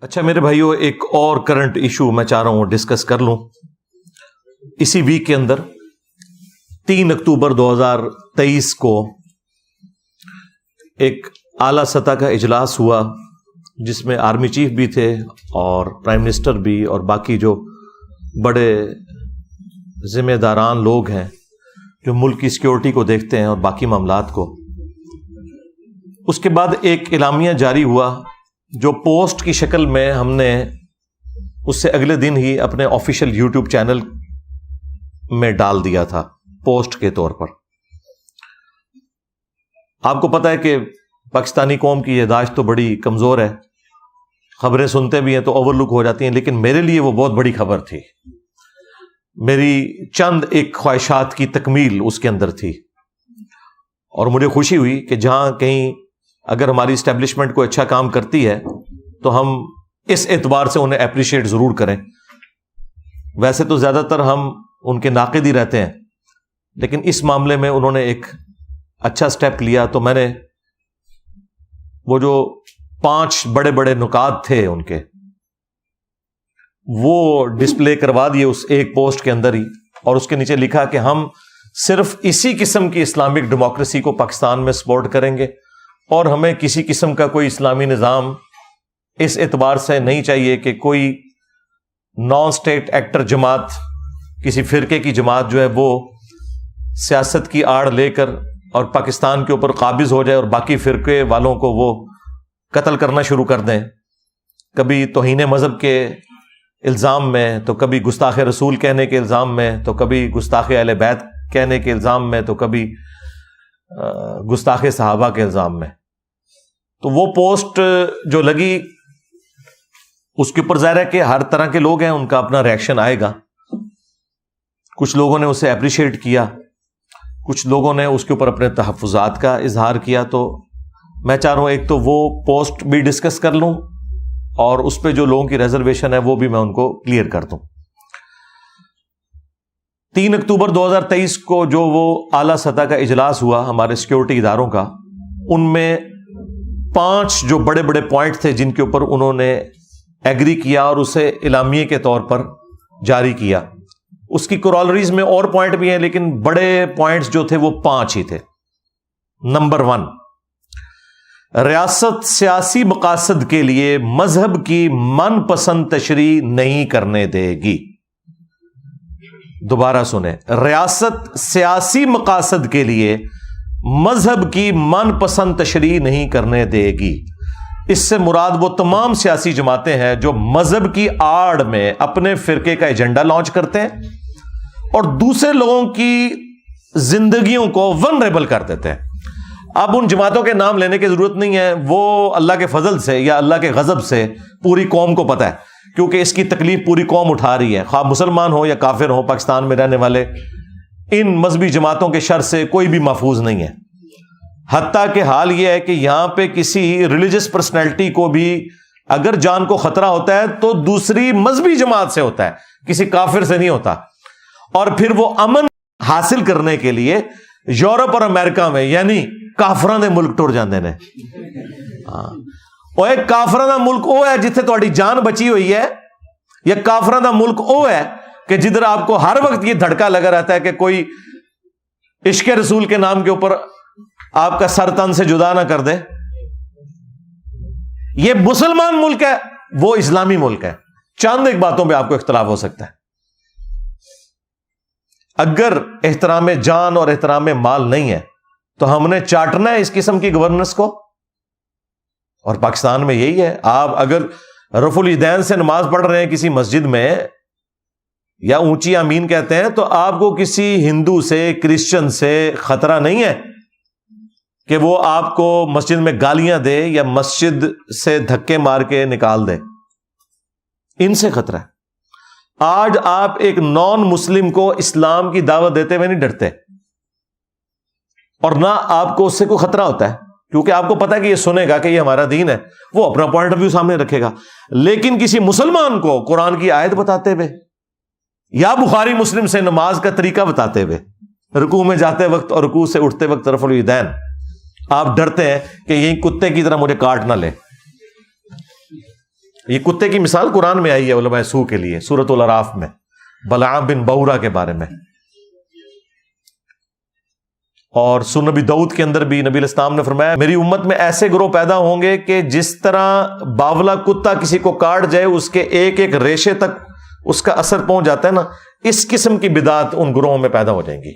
اچھا میرے بھائیوں، ایک اور کرنٹ ایشو میں چاہ رہا ہوں ڈسکس کر لوں. اسی ویک کے اندر 3 اکتوبر 2023 کو ایک اعلی سطح کا اجلاس ہوا جس میں آرمی چیف بھی تھے اور پرائم منسٹر بھی اور باقی جو بڑے ذمہ داران لوگ ہیں جو ملک کی سیکیورٹی کو دیکھتے ہیں اور باقی معاملات کو. اس کے بعد ایک اعلامیہ جاری ہوا جو پوسٹ کی شکل میں ہم نے اس سے اگلے دن ہی اپنے آفیشیل یوٹیوب چینل میں ڈال دیا تھا پوسٹ کے طور پر. آپ کو پتہ ہے کہ پاکستانی قوم کی یادداشت تو بڑی کمزور ہے، خبریں سنتے بھی ہیں تو اوور لک ہو جاتی ہیں، لیکن میرے لیے وہ بہت بڑی خبر تھی. میری چند ایک خواہشات کی تکمیل اس کے اندر تھی اور مجھے خوشی ہوئی کہ جہاں کہیں اگر ہماری اسٹیبلشمنٹ کوئی اچھا کام کرتی ہے تو ہم اس اعتبار سے انہیں اپریشیٹ ضرور کریں. ویسے تو زیادہ تر ہم ان کے ناقد ہی رہتے ہیں، لیکن اس معاملے میں انہوں نے ایک اچھا سٹیپ لیا تو میں نے وہ جو 5 بڑے بڑے نکات تھے ان کے وہ ڈسپلے کروا دیے اس ایک پوسٹ کے اندر ہی، اور اس کے نیچے لکھا کہ ہم صرف اسی قسم کی اسلامک ڈیموکریسی کو پاکستان میں سپورٹ کریں گے اور ہمیں کسی قسم کا کوئی اسلامی نظام اس اعتبار سے نہیں چاہیے کہ کوئی نان اسٹیٹ ایکٹر جماعت، کسی فرقے کی جماعت جو ہے وہ سیاست کی آڑ لے کر اور پاکستان کے اوپر قابض ہو جائے اور باقی فرقے والوں کو وہ قتل کرنا شروع کر دیں، کبھی توہین مذہب کے الزام میں، تو کبھی گستاخ رسول کہنے کے الزام میں، تو کبھی گستاخ اہل بیت کہنے کے الزام میں، تو کبھی گستاخ صحابہ کے الزام میں. تو وہ پوسٹ جو لگی اس کے اوپر ظاہر ہے کہ ہر طرح کے لوگ ہیں، ان کا اپنا ریئیکشن آئے گا. کچھ لوگوں نے اسے اپریشیٹ کیا، کچھ لوگوں نے اس کے اوپر اپنے تحفظات کا اظہار کیا. تو میں چاہ رہا ہوں ایک تو وہ پوسٹ بھی ڈسکس کر لوں اور اس پہ جو لوگوں کی ریزرویشن ہے وہ بھی میں ان کو کلیئر کر دوں. 3 اکتوبر 2023 کو جو وہ اعلیٰ سطح کا اجلاس ہوا ہمارے سیکیورٹی اداروں کا، ان میں 5 جو بڑے بڑے پوائنٹ تھے جن کے اوپر انہوں نے ایگری کیا اور اسے اعلامیے کے طور پر جاری کیا. اس کی کورالریز میں اور پوائنٹ بھی ہیں لیکن بڑے پوائنٹس جو تھے وہ 5 ہی تھے. نمبر 1، ریاست سیاسی مقاصد کے لیے مذہب کی من پسند تشریح نہیں کرنے دے گی. دوبارہ سنیں، ریاست سیاسی مقاصد کے لیے مذہب کی من پسند تشریح نہیں کرنے دے گی. اس سے مراد وہ تمام سیاسی جماعتیں ہیں جو مذہب کی آڑ میں اپنے فرقے کا ایجنڈا لانچ کرتے ہیں اور دوسرے لوگوں کی زندگیوں کو ونریبل کر دیتے ہیں. اب ان جماعتوں کے نام لینے کی ضرورت نہیں ہے، وہ اللہ کے فضل سے یا اللہ کے غضب سے پوری قوم کو پتہ ہے، کیونکہ اس کی تکلیف پوری قوم اٹھا رہی ہے، خواہ مسلمان ہو یا کافر ہو. پاکستان میں رہنے والے ان مذہبی جماعتوں کے شر سے کوئی بھی محفوظ نہیں ہے. حتیٰ کہ حال یہ ہے کہ یہاں پہ کسی ریلیجس پرسنالٹی کو بھی اگر جان کو خطرہ ہوتا ہے تو دوسری مذہبی جماعت سے ہوتا ہے، کسی کافر سے نہیں ہوتا. اور پھر وہ امن حاصل کرنے کے لیے یورپ اور امریکہ میں یعنی کافراں دے ملک ٹر جاندے نے. وہ ایک کافراں دا ملک وہ ہے جتھے تہاڈی جان بچی ہوئی ہے، یا کافراں دا ملک وہ ہے کہ جدھر آپ کو ہر وقت یہ دھڑکا لگا رہتا ہے کہ کوئی عشق رسول کے نام کے اوپر آپ کا سر تن سے جدا نہ کر دے. یہ مسلمان ملک ہے، وہ اسلامی ملک ہے. چند ایک باتوں پہ آپ کو اختلاف ہو سکتا ہے. اگر احترام جان اور احترام مال نہیں ہے تو ہم نے چاٹنا ہے اس قسم کی گورننس کو، اور پاکستان میں یہی ہے. آپ اگر رفع الیدین سے نماز پڑھ رہے ہیں کسی مسجد میں یا اونچی آمین کہتے ہیں تو آپ کو کسی ہندو سے، کرسچن سے خطرہ نہیں ہے کہ وہ آپ کو مسجد میں گالیاں دے یا مسجد سے دھکے مار کے نکال دے. ان سے خطرہ ہے. آج آپ ایک نان مسلم کو اسلام کی دعوت دیتے ہوئے نہیں ڈرتے، اور نہ آپ کو اس سے کوئی خطرہ ہوتا ہے، کیونکہ آپ کو پتا ہے کہ یہ سنے گا کہ یہ ہمارا دین ہے، وہ اپنا پوائنٹ آف ویو سامنے رکھے گا. لیکن کسی مسلمان کو قرآن کی آیت بتاتے ہوئے یا بخاری مسلم سے نماز کا طریقہ بتاتے ہوئے، رکوع میں جاتے وقت اور رکوع سے اٹھتے وقت رفع الیدین، آپ ڈرتے ہیں کہ یہی کتے کی طرح مجھے کاٹ نہ لے. یہ کتے کی مثال قرآن میں آئی ہے علماء سو کے لیے، سورۃ الاعراف میں، بلعام بن بورا کے بارے میں. اور سورۃ نبی داؤد کے اندر بھی نبی علیہ السلام نے فرمایا میری امت میں ایسے گروہ پیدا ہوں گے کہ جس طرح باولا کتا کسی کو کاٹ جائے اس کے ایک ایک ریشے تک اس کا اثر پہنچ جاتا ہے نا، اس قسم کی بدعت ان گروہوں میں پیدا ہو جائیں گی.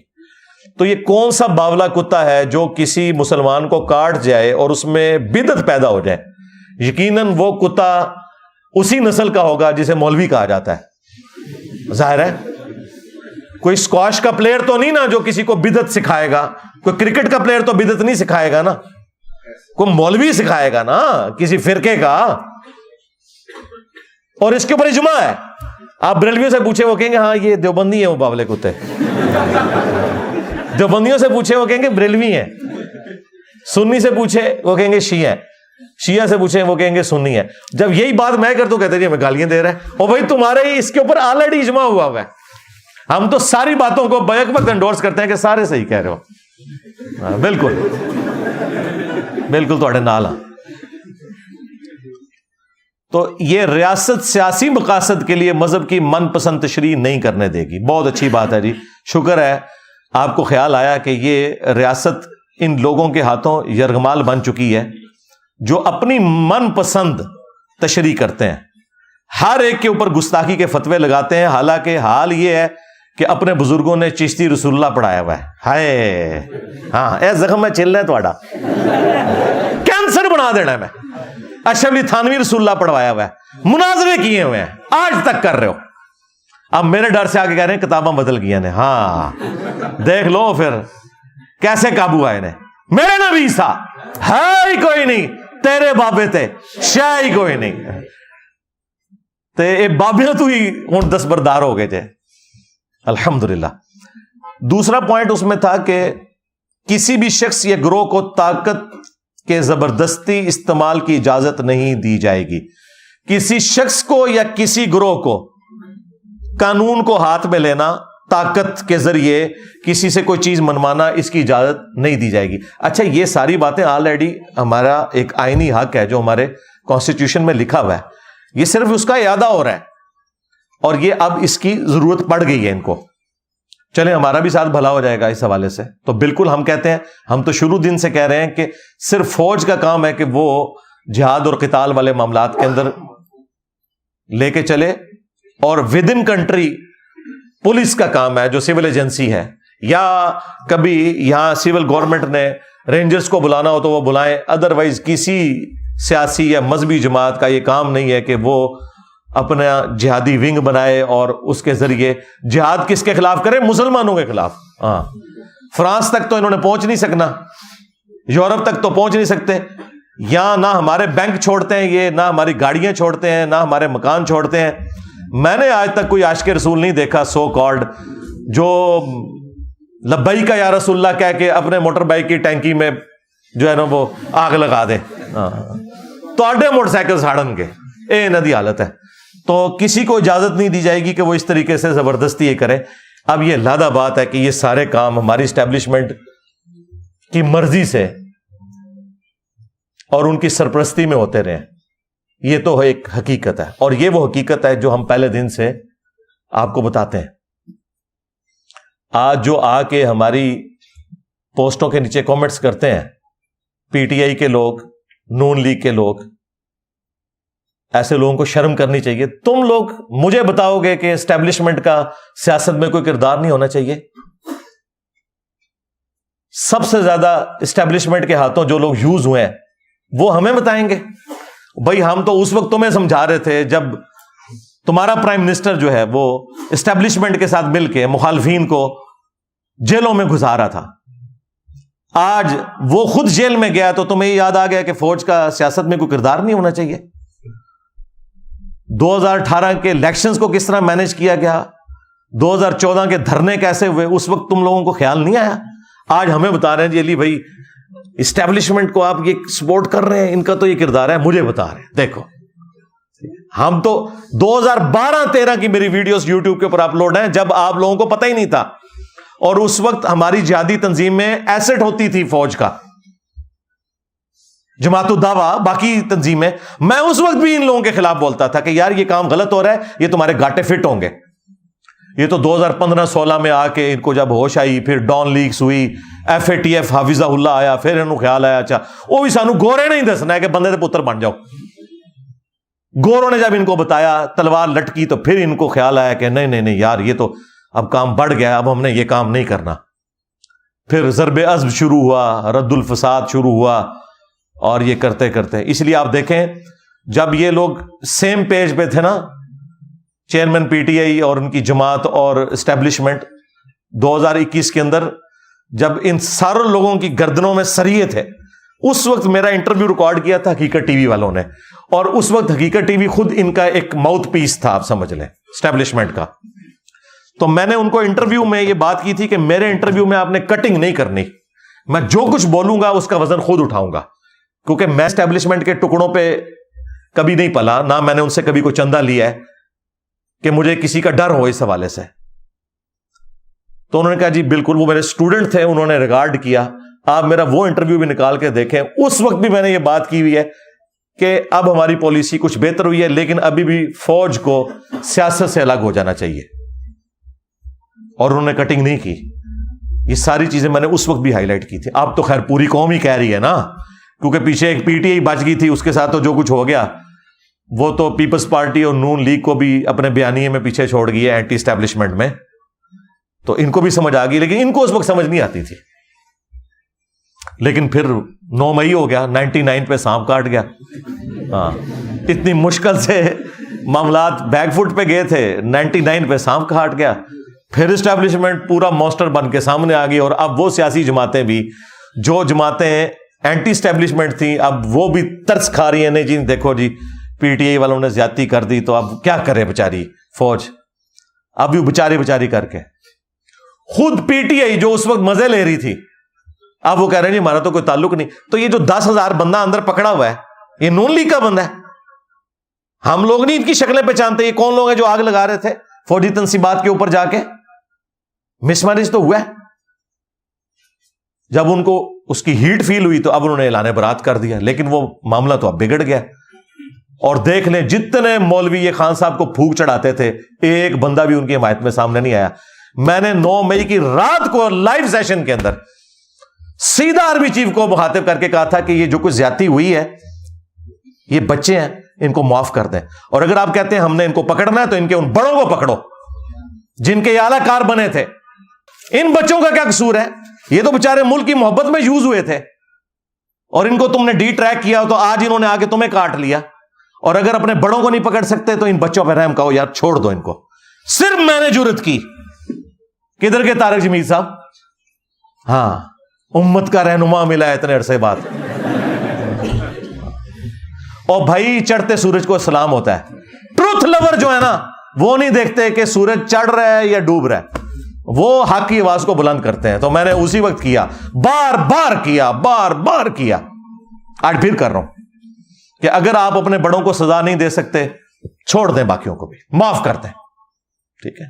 تو یہ کون سا باولا کتا ہے جو کسی مسلمان کو کاٹ جائے اور اس میں بدعت پیدا ہو جائے؟ یقیناً وہ کتا اسی نسل کا ہوگا جسے مولوی کہا جاتا ہے. ظاہر ہے کوئی اسکواش کا پلیئر تو نہیں نا جو کسی کو بدعت سکھائے گا، کوئی کرکٹ کا پلیئر تو بدعت نہیں سکھائے گا نا، کوئی مولوی سکھائے گا نا کسی فرقے کا. اور اس کے اوپر اجماع ہے. آپ بریلویوں سے پوچھیں وہ کہیں گے ہاں یہ دیوبندی ہے وہ باولے کتے. دیوبندیوں سے پوچھیں وہ کہیں گے بریلوی ہیں. سنی سے پوچھے وہ کہیں گے شیعہ ہیں. شیعہ سے پوچھیں وہ کہیں گے سنی ہے. جب یہی بات میں کرتا ہوں کہتے ہیں ہمیں گالیاں دے رہا ہے. اور بھائی تمہارے ہی اس کے اوپر آلریڈی اجماع ہوا ہوا ہے. ہم تو ساری باتوں کو بیک وقت انڈورس کرتے ہیں کہ سارے صحیح کہہ رہے ہو. بالکل بالکل تھوڑے نال. تو یہ ریاست سیاسی مقاصد کے لیے مذہب کی من پسند تشریح نہیں کرنے دے گی. بہت اچھی بات ہے جی، شکر ہے آپ کو خیال آیا کہ یہ ریاست ان لوگوں کے ہاتھوں یرغمال بن چکی ہے جو اپنی من پسند تشریح کرتے ہیں، ہر ایک کے اوپر گستاخی کے فتوے لگاتے ہیں. حالانکہ حال یہ ہے کہ اپنے بزرگوں نے چشتی رسول اللہ پڑھایا ہوا ہے. ہائے ہاں اے زخم میں چل رہا ہے تھوڑا، کینسر بنا دینا ہے. میں اشرف علی تھانوی رسول اللہ پڑھوایا ہوا ہے، مناظرے کیے ہوئے ہیں، آج تک کر رہے ہو. اب میرے ڈر سے آگے کہہ رہے ہیں کتاباں بدل گئی نے. ہاں دیکھ لو پھر کیسے قابو آئے نے. میرے نبی سا ہے ہی کوئی نہیں، تیرے بابے تے شاہ ہی کوئی نہیں، تے بابے تو ہی ہوں دستبردار ہو گئے تھے. الحمدللہ. دوسرا پوائنٹ اس میں تھا کہ کسی بھی شخص یا گروہ کو طاقت کے زبردستی استعمال کی اجازت نہیں دی جائے گی. کسی شخص کو یا کسی گروہ کو قانون کو ہاتھ میں لینا، طاقت کے ذریعے کسی سے کوئی چیز منوانا، اس کی اجازت نہیں دی جائے گی. اچھا یہ ساری باتیں آلریڈی ہمارا ایک آئینی حق ہے جو ہمارے کانسٹیٹیوشن میں لکھا ہوا ہے. یہ صرف اس کا اعادہ ہو رہا ہے اور یہ اب اس کی ضرورت پڑ گئی ہے ان کو. چلیں ہمارا بھی ساتھ بھلا ہو جائے گا اس حوالے سے. تو بالکل ہم کہتے ہیں، ہم تو شروع دن سے کہہ رہے ہیں کہ صرف فوج کا کام ہے کہ وہ جہاد اور قتال والے معاملات کے اندر لے کے چلے، اور ود ان کنٹری پولیس کا کام ہے جو سول ایجنسی ہے، یا کبھی یہاں سول گورنمنٹ نے رینجرز کو بلانا ہو تو وہ بلائیں. ادروائز کسی سیاسی یا مذہبی جماعت کا یہ کام نہیں ہے کہ وہ اپنا جہادی ونگ بنائے اور اس کے ذریعے جہاد کس کے خلاف کرے؟ مسلمانوں کے خلاف. ہاں فرانس تک تو انہوں نے پہنچ نہیں سکنا، یورپ تک تو پہنچ نہیں سکتے. یہاں نہ ہمارے بینک چھوڑتے ہیں یہ، نہ ہماری گاڑیاں چھوڑتے ہیں، نہ ہمارے مکان چھوڑتے ہیں. میں نے آج تک کوئی عاشق رسول نہیں دیکھا سو کالڈ جو لبیک یا رسول اللہ کہہ کے اپنے موٹر بائک کی ٹینکی میں جو ہے نا وہ آگ لگا دے. تو آڈے موٹر سائیکل ساڑن کے اے ندی حالت ہے. تو کسی کو اجازت نہیں دی جائے گی کہ وہ اس طریقے سے زبردستی یہ کرے. اب یہ لادہ بات ہے کہ یہ سارے کام ہماری اسٹیبلشمنٹ کی مرضی سے اور ان کی سرپرستی میں ہوتے رہے. یہ تو ایک حقیقت ہے، اور یہ وہ حقیقت ہے جو ہم پہلے دن سے آپ کو بتاتے ہیں. آج جو آ کے ہماری پوسٹوں کے نیچے کامنٹس کرتے ہیں پی ٹی آئی کے لوگ، نون لیگ کے لوگ، ایسے لوگوں کو شرم کرنی چاہیے. تم لوگ مجھے بتاؤ گے کہ اسٹیبلشمنٹ کا سیاست میں کوئی کردار نہیں ہونا چاہیے؟ سب سے زیادہ اسٹیبلشمنٹ کے ہاتھوں جو لوگ یوز ہوئے ہیں وہ ہمیں بتائیں گے. بھائی ہم تو اس وقت تمہیں سمجھا رہے تھے جب تمہارا پرائم منسٹر جو ہے وہ اسٹیبلشمنٹ کے ساتھ مل کے مخالفین کو جیلوں میں گزارا تھا. آج وہ خود جیل میں گیا تو تمہیں یاد آ گیا کہ فوج کا سیاست میں کوئی کردار نہیں ہونا چاہیے. 2018 کے الیکشنز کو کس طرح مینج کیا گیا، 2014 کے دھرنے کیسے ہوئے، اس وقت تم لوگوں کو خیال نہیں آیا. آج ہمیں بتا رہے ہیں جی علی بھائی اسٹیبلشمنٹ کو آپ یہ سپورٹ کر رہے ہیں، ان کا تو یہ کردار ہے. مجھے بتا رہے ہیں دیکھو ہم تو 2012-13 کی میری ویڈیوز یوٹیوب کے اوپر اپلوڈ ہیں جب آپ لوگوں کو پتہ ہی نہیں تھا، اور اس وقت ہماری جہادی تنظیم میں ایسٹ ہوتی تھی فوج کا. جماعت الدعوہ باقی تنظیمیں، میں اس وقت بھی ان لوگوں کے خلاف بولتا تھا کہ یار یہ کام غلط ہو رہا ہے، یہ تمہارے گاٹے فٹ ہوں گے. یہ تو 2015-16 میں آ کے ان کو جب ہوش آئی، پھر ڈان لیکس ہوئی، FATF حافظہ اللہ آیا، پھر انہوں خیال آیا اچھا وہ بھی سانو گورے نہیں دسنا ہے کہ بندے دے پتر بن جاؤ. گوروں نے جب ان کو بتایا تلوار لٹکی تو پھر ان کو خیال آیا کہ نہیں نہیں نہیں یار یہ تو اب کام بڑھ گیا، اب ہم نے یہ کام نہیں کرنا. پھر ضرب عزم شروع ہوا، رد الفساد شروع ہوا، اور یہ کرتے کرتے اس لیے آپ دیکھیں جب یہ لوگ سیم پیج پہ تھے نا، چیئرمین PTI اور ان کی جماعت اور اسٹیبلشمنٹ، 2021 کے اندر جب ان سارے لوگوں کی گردنوں میں سریے تھے، اس وقت میرا انٹرویو ریکارڈ کیا تھا حقیقت TV والوں نے، اور اس وقت حقیقت TV خود ان کا ایک ماؤتھ پیس تھا، آپ سمجھ لیں اسٹیبلشمنٹ کا. تو میں نے ان کو انٹرویو میں یہ بات کی تھی کہ میرے انٹرویو میں آپ نے کٹنگ نہیں کرنی، میں جو کچھ بولوں گا اس کا وزن خود اٹھاؤں گا، کیونکہ میں اسٹیبلشمنٹ کے ٹکڑوں پہ کبھی نہیں پلا، نہ میں نے ان سے کبھی کوئی چندہ لیا ہے کہ مجھے کسی کا ڈر ہو اس حوالے سے. تو انہوں نے کہا جی بالکل، وہ میرے اسٹوڈنٹ تھے، انہوں نے ریگارڈ کیا. آپ میرا وہ انٹرویو بھی نکال کے دیکھیں، اس وقت بھی میں نے یہ بات کی ہوئی ہے کہ اب ہماری پالیسی کچھ بہتر ہوئی ہے، لیکن ابھی بھی فوج کو سیاست سے الگ ہو جانا چاہیے، اور انہوں نے کٹنگ نہیں کی. یہ ساری چیزیں میں نے اس وقت بھی ہائی لائٹ کی تھی. اب تو خیر پوری قوم ہی کہہ رہی ہے نا، کیونکہ پیچھے ایک PTI بچ گئی تھی، اس کے ساتھ تو جو کچھ ہو گیا، وہ تو پیپلز پارٹی اور نون لیگ کو بھی اپنے بیانیے میں پیچھے چھوڑ گئی ہے اینٹی اسٹیبلشمنٹ میں. تو ان کو بھی سمجھ آ گئی، لیکن ان کو اس وقت سمجھ نہیں آتی تھی. لیکن پھر 9 مئی ہو گیا، 99 پہ سانپ کاٹ گیا. ہاں اتنی مشکل سے معاملات بیک فٹ پہ گئے تھے، 99 پہ سانپ کاٹ گیا. پھر اسٹیبلشمنٹ پورا مونسٹر بن کے سامنے آ گئی، اور اب وہ سیاسی جماعتیں بھی جو جماعتیں اینٹی اسٹیبلشمنٹ تھیں اب وہ بھی ترس کھا رہی ہیں، نہیں جی دیکھو جی PTI والوں نے زیادتی کر دی تو اب کیا کرے بیچاری فوج. اب بھی بیچاری کر کے خود PTI جو اس وقت مزے لے رہی تھی، اب وہ کہہ رہے ہیں جی ہمارا تو کوئی تعلق نہیں. تو یہ جو 10,000 بندہ اندر پکڑا ہوا ہے، یہ نون لیگ کا بندہ ہے. ہم لوگ نہیں ان کی شکلیں پہچانتے. یہ کون لوگ ہیں جو آگ لگا رہے تھے فوجی تنصیبات کے اوپر جا کے؟ مس میرج تو ہوا ہے. جب ان کو اس کی ہیٹ فیل ہوئی تو اب انہوں نے اعلان برات کر دیا، لیکن وہ معاملہ تو اب بگڑ گیا. اور دیکھ لیں جتنے مولوی یہ خان صاحب کو پھونک چڑھاتے تھے، ایک بندہ بھی ان کی حمایت میں سامنے نہیں آیا. میں نے 9 مئی کی رات کو لائیو سیشن کے اندر سیدھا آرمی چیف کو مخاطب کر کے کہا تھا کہ یہ جو کچھ زیادتی ہوئی ہے، یہ بچے ہیں، ان کو معاف کر دیں. اور اگر آپ کہتے ہیں ہم نے ان کو پکڑنا ہے تو ان کے ان بڑوں کو پکڑو جن کے اعلی کار بنے تھے. ان بچوں کا کیا قصور ہے؟ یہ تو بےچارے ملک کی محبت میں یوز ہوئے تھے، اور ان کو تم نے ڈی ٹریک کیا تو آج انہوں نے آگے تمہیں کاٹ لیا. اور اگر اپنے بڑوں کو نہیں پکڑ سکتے تو ان بچوں پہ رحم کہو یار چھوڑ دو ان کو. صرف میں نے جرت کی. کدھر کے طارق جمیل صاحب؟ ہاں امت کا رہنما ملا ہے اتنے عرصے بعد. اور بھائی چڑھتے سورج کو سلام ہوتا ہے. ٹروتھ لور جو ہے نا وہ نہیں دیکھتے کہ سورج چڑھ رہا ہے یا ڈوب رہا ہے، وہ حق کی آواز کو بلند کرتے ہیں. تو میں نے اسی وقت کیا، بار بار کیا، آج پھر کر رہا ہوں کہ اگر آپ اپنے بڑوں کو سزا نہیں دے سکتے چھوڑ دیں، باقیوں کو بھی معاف کر دیں. ٹھیک ہے؟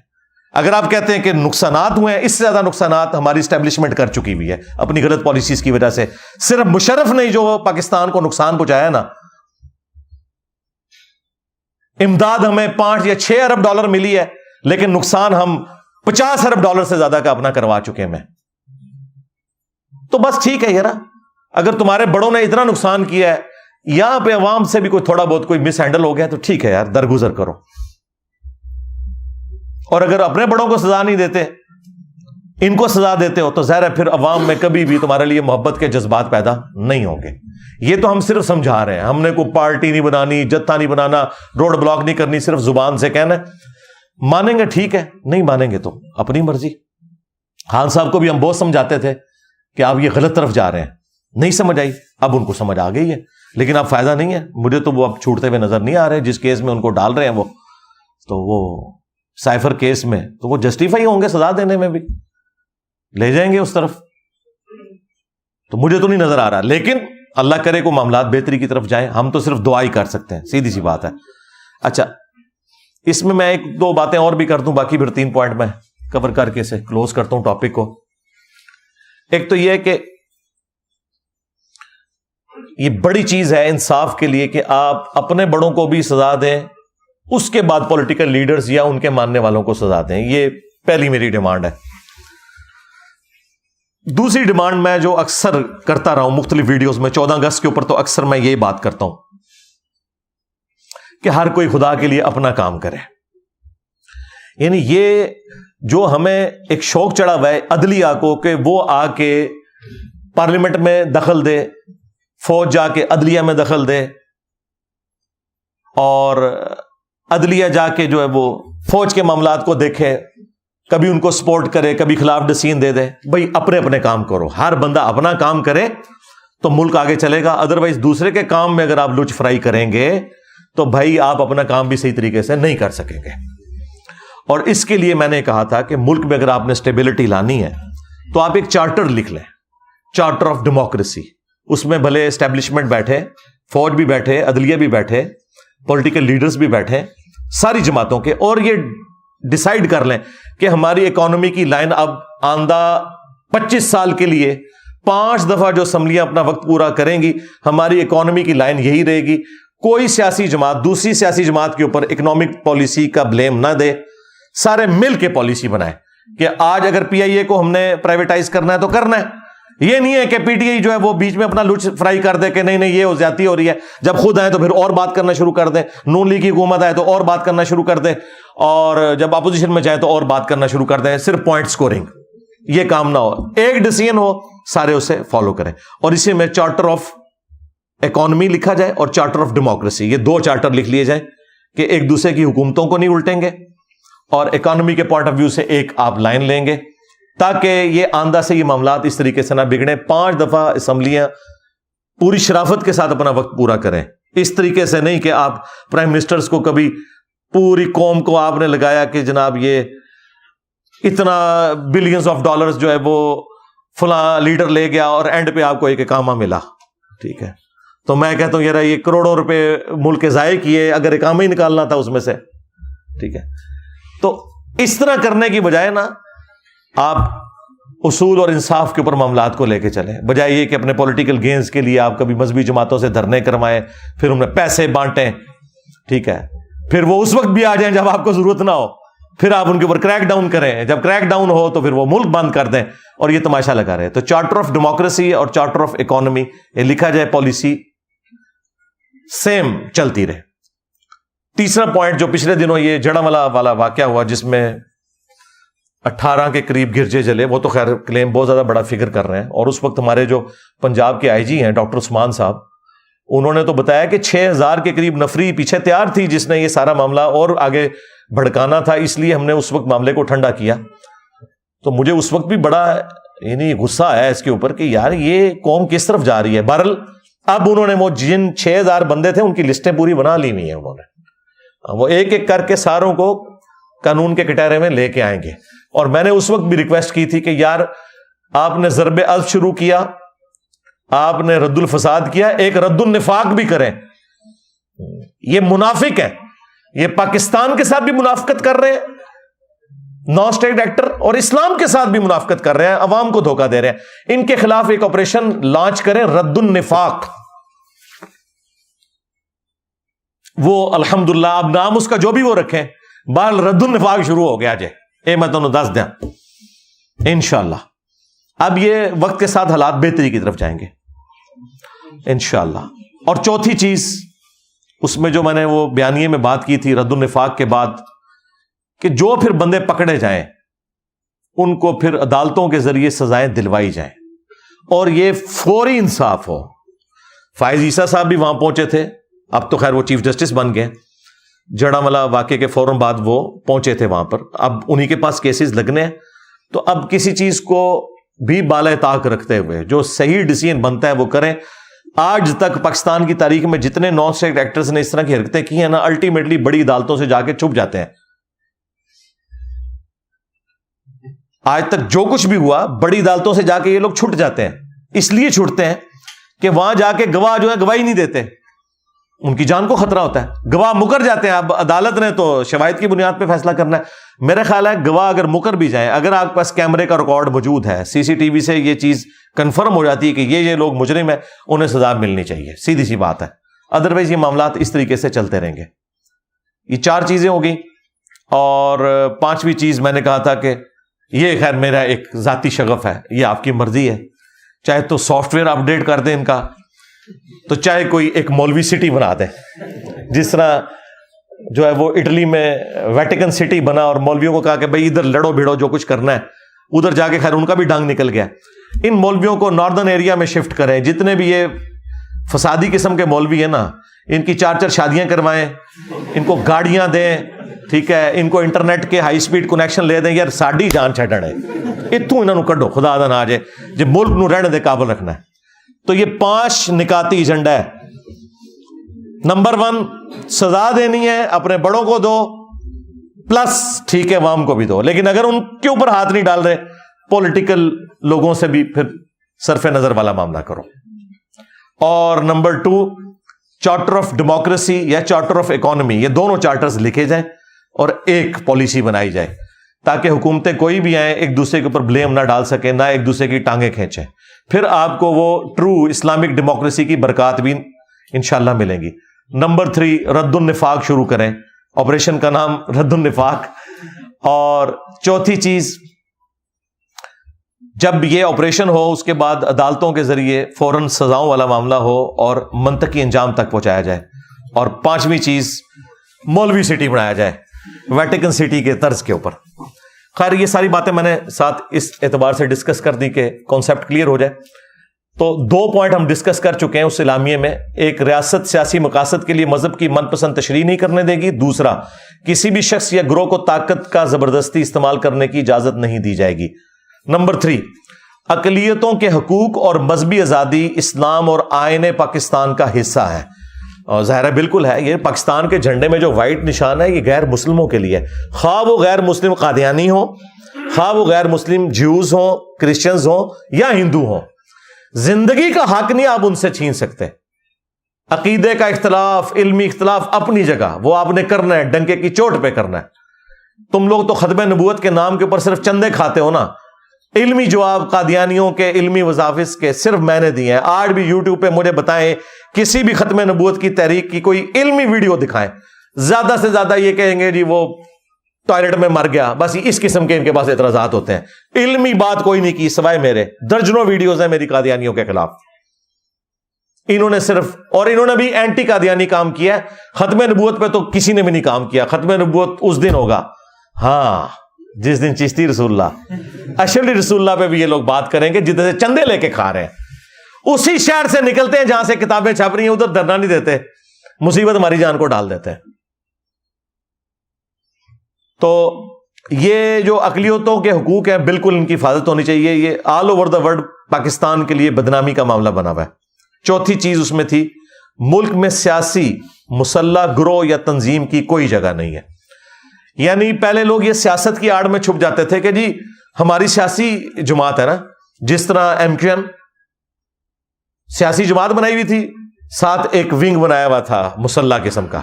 اگر آپ کہتے ہیں کہ نقصانات ہوئے ہیں، اس سے زیادہ نقصانات ہماری اسٹیبلشمنٹ کر چکی ہوئی ہے اپنی غلط پالیسیز کی وجہ سے. صرف مشرف نے جو پاکستان کو نقصان پہنچایا نا، امداد ہمیں 5 یا 6 ارب ڈالر ملی ہے، لیکن نقصان ہم 50 ارب ڈالر سے زیادہ کا اپنا کروا چکے ہیں. تو بس ٹھیک ہے یار، اگر تمہارے بڑوں نے اتنا نقصان کیا ہے، یہاں پہ عوام سے بھی کوئی تھوڑا بہت کوئی مس ہینڈل ہو گیا تو ٹھیک ہے یار، درگزر کرو. اور اگر اپنے بڑوں کو سزا نہیں دیتے، ان کو سزا دیتے ہو، تو ظاہر ہے پھر عوام میں کبھی بھی تمہارے لیے محبت کے جذبات پیدا نہیں ہوں گے. یہ تو ہم صرف سمجھا رہے ہیں، ہم نے کوئی پارٹی نہیں بنانی، جتھا نہیں بنانا، روڈ بلاک نہیں کرنی، صرف زبان سے کہنا ہے. مانیں گے ٹھیک ہے، نہیں مانیں گے تو اپنی مرضی. خان صاحب کو بھی ہم بہت سمجھاتے تھے کہ آپ یہ غلط طرف جا رہے ہیں، نہیں سمجھ آئی، اب ان کو سمجھ آ گئی ہے، لیکن اب فائدہ نہیں ہے. مجھے تو وہ اب چھوٹتے ہوئے نظر نہیں آ رہے. جس کیس میں ان کو ڈال رہے ہیں وہ سائفر کیس میں، تو وہ جسٹیفائی ہوں گے سزا دینے میں بھی، لے جائیں گے اس طرف. تو مجھے تو نہیں نظر آ رہا، لیکن اللہ کرے کو معاملات بہتری کی طرف جائیں. ہم تو صرف دعا ہی کر سکتے ہیں، سیدھی سی بات ہے. اچھا، اس میں 1-2 باتیں اور بھی کر دوں، باقی پھر 3 پوائنٹ میں کور کر کے سے کلوز کرتا ہوں ٹاپک کو. ایک تو یہ ہے کہ یہ بڑی چیز ہے انصاف کے لیے کہ آپ اپنے بڑوں کو بھی سزا دیں, اس کے بعد پولیٹیکل لیڈرز یا ان کے ماننے والوں کو سزا دیں. یہ پہلی میری ڈیمانڈ ہے. دوسری ڈیمانڈ میں جو اکثر کرتا رہا ہوں مختلف ویڈیوز میں, 14 اگست کے اوپر تو اکثر میں یہی بات کرتا ہوں کہ ہر کوئی خدا کے لیے اپنا کام کرے. یعنی یہ جو ہمیں ایک شوق چڑھا ہوا ہے عدلیہ کو کہ وہ آ کے پارلیمنٹ میں دخل دے, فوج جا کے عدلیہ میں دخل دے, اور عدلیہ جا کے جو ہے وہ فوج کے معاملات کو دیکھے, کبھی ان کو سپورٹ کرے, کبھی خلاف ڈسیزن دے دے. بھائی اپنے اپنے کام کرو, ہر بندہ اپنا کام کرے تو ملک آگے چلے گا. ادروائز دوسرے کے کام میں اگر آپ لچ فرائی کریں گے تو بھائی آپ اپنا کام بھی صحیح طریقے سے نہیں کر سکیں گے. اور اس کے لیے میں نے کہا تھا کہ ملک میں اگر آپ نے اسٹیبلٹی لانی ہے تو آپ ایک چارٹر لکھ لیں, چارٹر آف ڈیموکریسی. اس میں بھلے اسٹیبلشمنٹ بیٹھے, فوج بھی بیٹھے, عدلیہ بھی بیٹھے, پولیٹیکل لیڈرز بھی بیٹھے, ساری جماعتوں کے, اور یہ ڈیسائیڈ کر لیں کہ ہماری اکانومی کی لائن اب آندہ 25 سال کے لیے 5 دفعہ جو اسمبلیاں اپنا وقت پورا کریں گی, ہماری اکانومی کی لائن یہی رہے گی. کوئی سیاسی جماعت دوسری سیاسی جماعت کے اوپر اکنامک پالیسی کا بلیم نہ دے, سارے مل کے پالیسی بنائے کہ آج اگر پی آئی اے کو ہم نے پرائیویٹائز کرنا ہے تو کرنا ہے. یہ نہیں ہے کہ پی ٹی آئی جو ہے وہ بیچ میں اپنا لچ فرائی کر دے کہ نہیں نہیں یہ ہو زیادتی ہو رہی ہے, جب خود آئے تو پھر اور بات کرنا شروع کر دیں, نون لیگ کی حکومت آئے تو اور بات کرنا شروع کر دیں, اور جب اپوزیشن میں جائے تو اور بات کرنا شروع کر دیں, صرف پوائنٹ سکورنگ. یہ کام نہ ہو, ایک ڈیسیژن ہو, سارے اسے فالو کریں. اور اسی میں چارٹر آف اکانومی لکھا جائے اور چارٹر آف ڈیموکریسی, یہ 2 چارٹر لکھ لیے جائیں کہ ایک دوسرے کی حکومتوں کو نہیں الٹیں گے, اور اکانومی کے پوائنٹ آف ویو سے ایک آپ لائن لیں گے, تاکہ یہ آندہ سے یہ معاملات اس طریقے سے نہ بگڑیں. 5 دفعہ اسمبلیاں پوری شرافت کے ساتھ اپنا وقت پورا کریں. اس طریقے سے نہیں کہ آپ پرائم منسٹرز کو کبھی پوری قوم کو آپ نے لگایا کہ جناب یہ اتنا بلینز آف ڈالرز جو ہے وہ فلاں لیڈر لے گیا اور اینڈ پہ آپ کو ایک اقامہ ملا. ٹھیک ہے, تو میں کہتا ہوں یار یہ کروڑوں روپے ملک کے ضائع کیے, اگر اقامہ ہی نکالنا تھا اس میں سے. ٹھیک ہے, تو اس طرح کرنے کی بجائے نا آپ اصول اور انصاف کے اوپر معاملات کو لے کے چلیں, بجائے یہ کہ اپنے پولیٹیکل گینز کے لیے آپ کبھی مذہبی جماعتوں سے دھرنے کروائیں, پھر انہیں پیسے بانٹیں. ٹھیک ہے, پھر وہ اس وقت بھی آ جائیں جب آپ کو ضرورت نہ ہو, پھر آپ ان کے اوپر کریک ڈاؤن کریں, جب کریک ڈاؤن ہو تو پھر وہ ملک بند کر دیں, اور یہ تماشا لگا رہے. تو چارٹر آف ڈیموکریسی اور چارٹر آف اکانومی یہ لکھا جائے, پالیسی سیم چلتی رہے. تیسرا پوائنٹ جو پچھلے دنوں یہ جڑاملا والا واقعہ ہوا جس میں 18 کے قریب گرجے جلے, وہ تو خیر کلیم بہت زیادہ بڑا فگر کر رہے ہیں, اور اس وقت ہمارے جو پنجاب کے آئی جی ہیں ڈاکٹر عثمان صاحب, انہوں نے تو بتایا کہ 6000 کے قریب نفری پیچھے تیار تھی جس نے یہ سارا معاملہ اور آگے بھڑکانا تھا, اس لیے ہم نے اس وقت معاملے کو ٹھنڈا کیا. تو مجھے اس وقت بھی بڑا یعنی غصہ آیا اس کے اوپر کہ یار یہ قوم کس طرف جا رہی ہے. بہرحال اب انہوں نے وہ جن 6000 بندے تھے ان کی لسٹیں پوری بنا لی ہوئی ہیں, انہوں نے وہ ایک ایک کر کے ساروں کو قانون کے کٹہرے میں لے کے آئیں گے. اور میں نے اس وقت بھی ریکویسٹ کی تھی کہ یار آپ نے ضرب عض شروع کیا, آپ نے رد الفساد کیا, ایک رد النفاق بھی کریں. یہ منافق ہے, یہ پاکستان کے ساتھ بھی منافقت کر رہے ہیں نان اسٹیٹ ایکٹر, اور اسلام کے ساتھ بھی منافقت کر رہے ہیں, عوام کو دھوکہ دے رہے ہیں. ان کے خلاف ایک آپریشن لانچ کریں, رد النفاق. وہ الحمدللہ اب نام اس کا جو بھی وہ رکھیں, بال رد النفاق شروع ہو گیا جے, اے میں تمہیں دس دیا انشاءاللہ. اب یہ وقت کے ساتھ حالات بہتری کی طرف جائیں گے انشاءاللہ. اور چوتھی چیز اس میں جو میں نے وہ بیانیے میں بات کی تھی رد النفاق کے بعد, کہ جو پھر بندے پکڑے جائیں ان کو پھر عدالتوں کے ذریعے سزائیں دلوائی جائیں, اور یہ فوری انصاف ہو. فائز عیسیٰ صاحب بھی وہاں پہنچے تھے, اب تو خیر وہ چیف جسٹس بن گئے. جڑاملا واقعے کے فوراً بعد وہ پہنچے تھے وہاں پر, اب انہی کے پاس کیسز لگنے ہیں. تو اب کسی چیز کو بھی بالائے طاق رکھتے ہوئے جو صحیح ڈیسیژن بنتا ہے وہ کریں. آج تک پاکستان کی تاریخ میں جتنے نان اسٹیٹ ایکٹرز نے اس طرح کی حرکتیں کی ہیں نا, الٹیمیٹلی بڑی عدالتوں سے جا کے چھپ جاتے ہیں. آج تک جو کچھ بھی ہوا بڑی عدالتوں سے جا کے یہ لوگ چھٹ جاتے ہیں. اس لیے چھوٹتے ہیں کہ وہاں جا کے گواہ جو ہے گواہی نہیں دیتے, ان کی جان کو خطرہ ہوتا ہے. گواہ مکر جاتے ہیں. اب عدالت نے تو شواہد کی بنیاد پہ فیصلہ کرنا ہے. میرا خیال ہے گواہ اگر مکر بھی جائیں, اگر آپ کے پاس کیمرے کا ریکارڈ موجود ہے, سی سی ٹی وی سے یہ چیز کنفرم ہو جاتی ہے کہ یہ لوگ مجرم ہیں, انہیں سزا ملنی چاہیے. سیدھی سی بات ہے. ادروائز یہ معاملات اس طریقے سے چلتے رہیں گے. یہ 4 چیزیں ہو گئی. اور 5ویں چیز میں نے کہا تھا کہ یہ خیر میرا ایک ذاتی شغف ہے, یہ آپ کی مرضی ہے, چاہے تو سافٹ ویئر اپڈیٹ کر دیں ان کا, تو چاہے کوئی ایک مولوی سٹی بنا دیں, جس طرح جو ہے وہ اٹلی میں ویٹیکن سٹی بنا اور مولویوں کو کہا کہ بھئی ادھر لڑو بھیڑو جو کچھ کرنا ہے, ادھر جا کے خیر ان کا بھی ڈانگ نکل گیا. ان مولویوں کو ناردرن ایریا میں شفٹ کریں. جتنے بھی یہ فسادی قسم کے مولوی ہیں نا, ان کی 4 شادیاں کروائیں, ان کو گاڑیاں دیں, ٹھیک ہے, ان کو انٹرنیٹ کے ہائی سپیڈ کنیکشن لے دیں. یار ساڈی جان چھڈن ہے, اتوں انہوں کڈو, خدا دا نہ آ جائے, جب ملک نو رہنے دے قابل رکھنا ہے. تو یہ 5 نکاتی ایجنڈا ہے. نمبر 1, سزا دینی ہے, اپنے بڑوں کو دو, پلس ٹھیک ہے عوام کو بھی دو, لیکن اگر ان کے اوپر ہاتھ نہیں ڈال رہے, پولیٹیکل لوگوں سے بھی پھر صرف نظر والا معاملہ کرو. اور نمبر 2, چارٹر آف ڈیموکریسی یا چارٹر آف اکانومی, یہ دونوں چارٹرز لکھے جائیں اور ایک پالیسی بنائی جائے, تاکہ حکومتیں کوئی بھی آئیں ایک دوسرے کے اوپر بلیم نہ ڈال سکیں, نہ ایک دوسرے کی ٹانگیں کھینچیں. پھر آپ کو وہ ٹرو اسلامک ڈیموکریسی کی برکات بھی انشاءاللہ ملیں گی. نمبر 3, رد النفاق شروع کریں. آپریشن کا نام رد النفاق. اور 4تھی چیز, جب یہ آپریشن ہو اس کے بعد عدالتوں کے ذریعے فوراً سزاؤں والا معاملہ ہو اور منطقی انجام تک پہنچایا جائے. اور 5ویں چیز, مولوی سٹی بنایا جائے ویٹیکن سٹی کے طرز کے اوپر. خیر یہ ساری باتیں میں نے ساتھ اس اعتبار سے ڈسکس کر دی کہ کانسیپٹ کلیئر ہو جائے. تو 2 پوائنٹ ہم ڈسکس کر چکے ہیں اس اعلامیے میں. ایک, ریاست سیاسی مقاصد کے لیے مذہب کی من پسند تشریح نہیں کرنے دے گی. دوسرا, کسی بھی شخص یا گروہ کو طاقت کا زبردستی استعمال کرنے کی اجازت نہیں دی جائے گی. نمبر 3, اقلیتوں کے حقوق اور مذہبی آزادی اسلام اور آئین پاکستان کا حصہ ہے. اور ظاہر ہے بالکل ہے, یہ پاکستان کے جھنڈے میں جو وائٹ نشان ہے یہ غیر مسلموں کے لیے ہے, خواہ وہ غیر مسلم قادیانی ہوں, خواہ وہ غیر مسلم جیوز ہوں, کرسچنز ہوں یا ہندو ہوں. زندگی کا حق نہیں آپ ان سے چھین سکتے. عقیدے کا اختلاف, علمی اختلاف اپنی جگہ, وہ آپ نے کرنا ہے, ڈنکے کی چوٹ پہ کرنا ہے. تم لوگ تو ختم نبوت کے نام کے اوپر صرف چندے کھاتے ہو نا. علمی جواب قادیانیوں کے علمی وظائف کے صرف میں نے دیے ہیں. آج بھی یوٹیوب پہ مجھے بتائیں کسی بھی ختم نبوت کی تحریک کی کوئی علمی ویڈیو دکھائیں. زیادہ سے زیادہ یہ کہیں گے جی وہ ٹوائلٹ میں مر گیا, بس اس قسم کے ان کے پاس اعتراضات ہوتے ہیں. علمی بات کوئی نہیں کی سوائے میرے. درجنوں ویڈیوز ہیں میری قادیانیوں کے خلاف. انہوں نے صرف, اور انہوں نے بھی اینٹی قادیانی کام کیا ہے. ختم نبوت پہ تو کسی نے بھی نہیں کام کیا. ختم نبوت اس دن ہوگا ہاں جس دن چشتی رسول اللہ اشرفی رسول اللہ پہ بھی یہ لوگ بات کریں گے جدھر سے چندے لے کے کھا رہے ہیں. اسی شہر سے نکلتے ہیں جہاں سے کتابیں چھپ رہی ہیں, ادھر دھرنا نہیں دیتے, مصیبت ہماری جان کو ڈال دیتے ہیں. تو یہ جو اقلیتوں کے حقوق ہیں بالکل ان کی حفاظت ہونی چاہیے. یہ all over the world Pakistan کے لیے بدنامی کا معاملہ بنا ہوا ہے. 4تھی چیز اس میں تھی, ملک میں سیاسی مسلح گروہ یا تنظیم کی کوئی جگہ نہیں ہے. یعنی پہلے لوگ یہ سیاست کی آڑ میں چھپ جاتے تھے کہ جی ہماری سیاسی جماعت ہے نا, جس طرح MKN سیاسی جماعت بنائی ہوئی تھی, ساتھ ایک ونگ بنایا ہوا تھا مسلح قسم کا,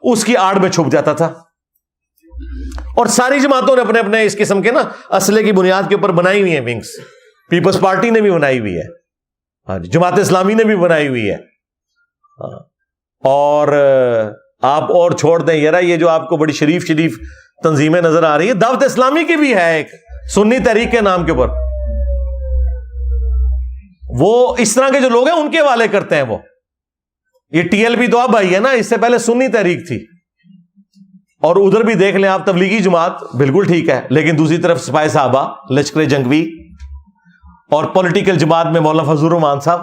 اس کی آڑ میں چھپ جاتا تھا. اور ساری جماعتوں نے اپنے اپنے اس قسم کے نا اسلحے کی بنیاد کے اوپر بنائی ہوئی ہیں ونگز. پیپلز پارٹی نے بھی بنائی ہوئی ہے, ہاں جماعت اسلامی نے بھی بنائی ہوئی ہے. اور آپ اور چھوڑ دیں یار, یہ جو آپ کو بڑی شریف تنظیمیں نظر آ رہی ہیں, دعوت اسلامی کی بھی ہے ایک سنی تحریک کے نام کے اوپر. وہ اس طرح کے جو لوگ ہیں ان کے حوالے کرتے ہیں. وہ یہ TLP تو اب آئی ہے نا, اس سے پہلے سنی تحریک تھی. اور ادھر بھی دیکھ لیں آپ, تبلیغی جماعت بالکل ٹھیک ہے, لیکن دوسری طرف سپاہی صحابہ, لشکر جنگوی, اور پولیٹیکل جماعت میں مولانا فضل الرحمان صاحب.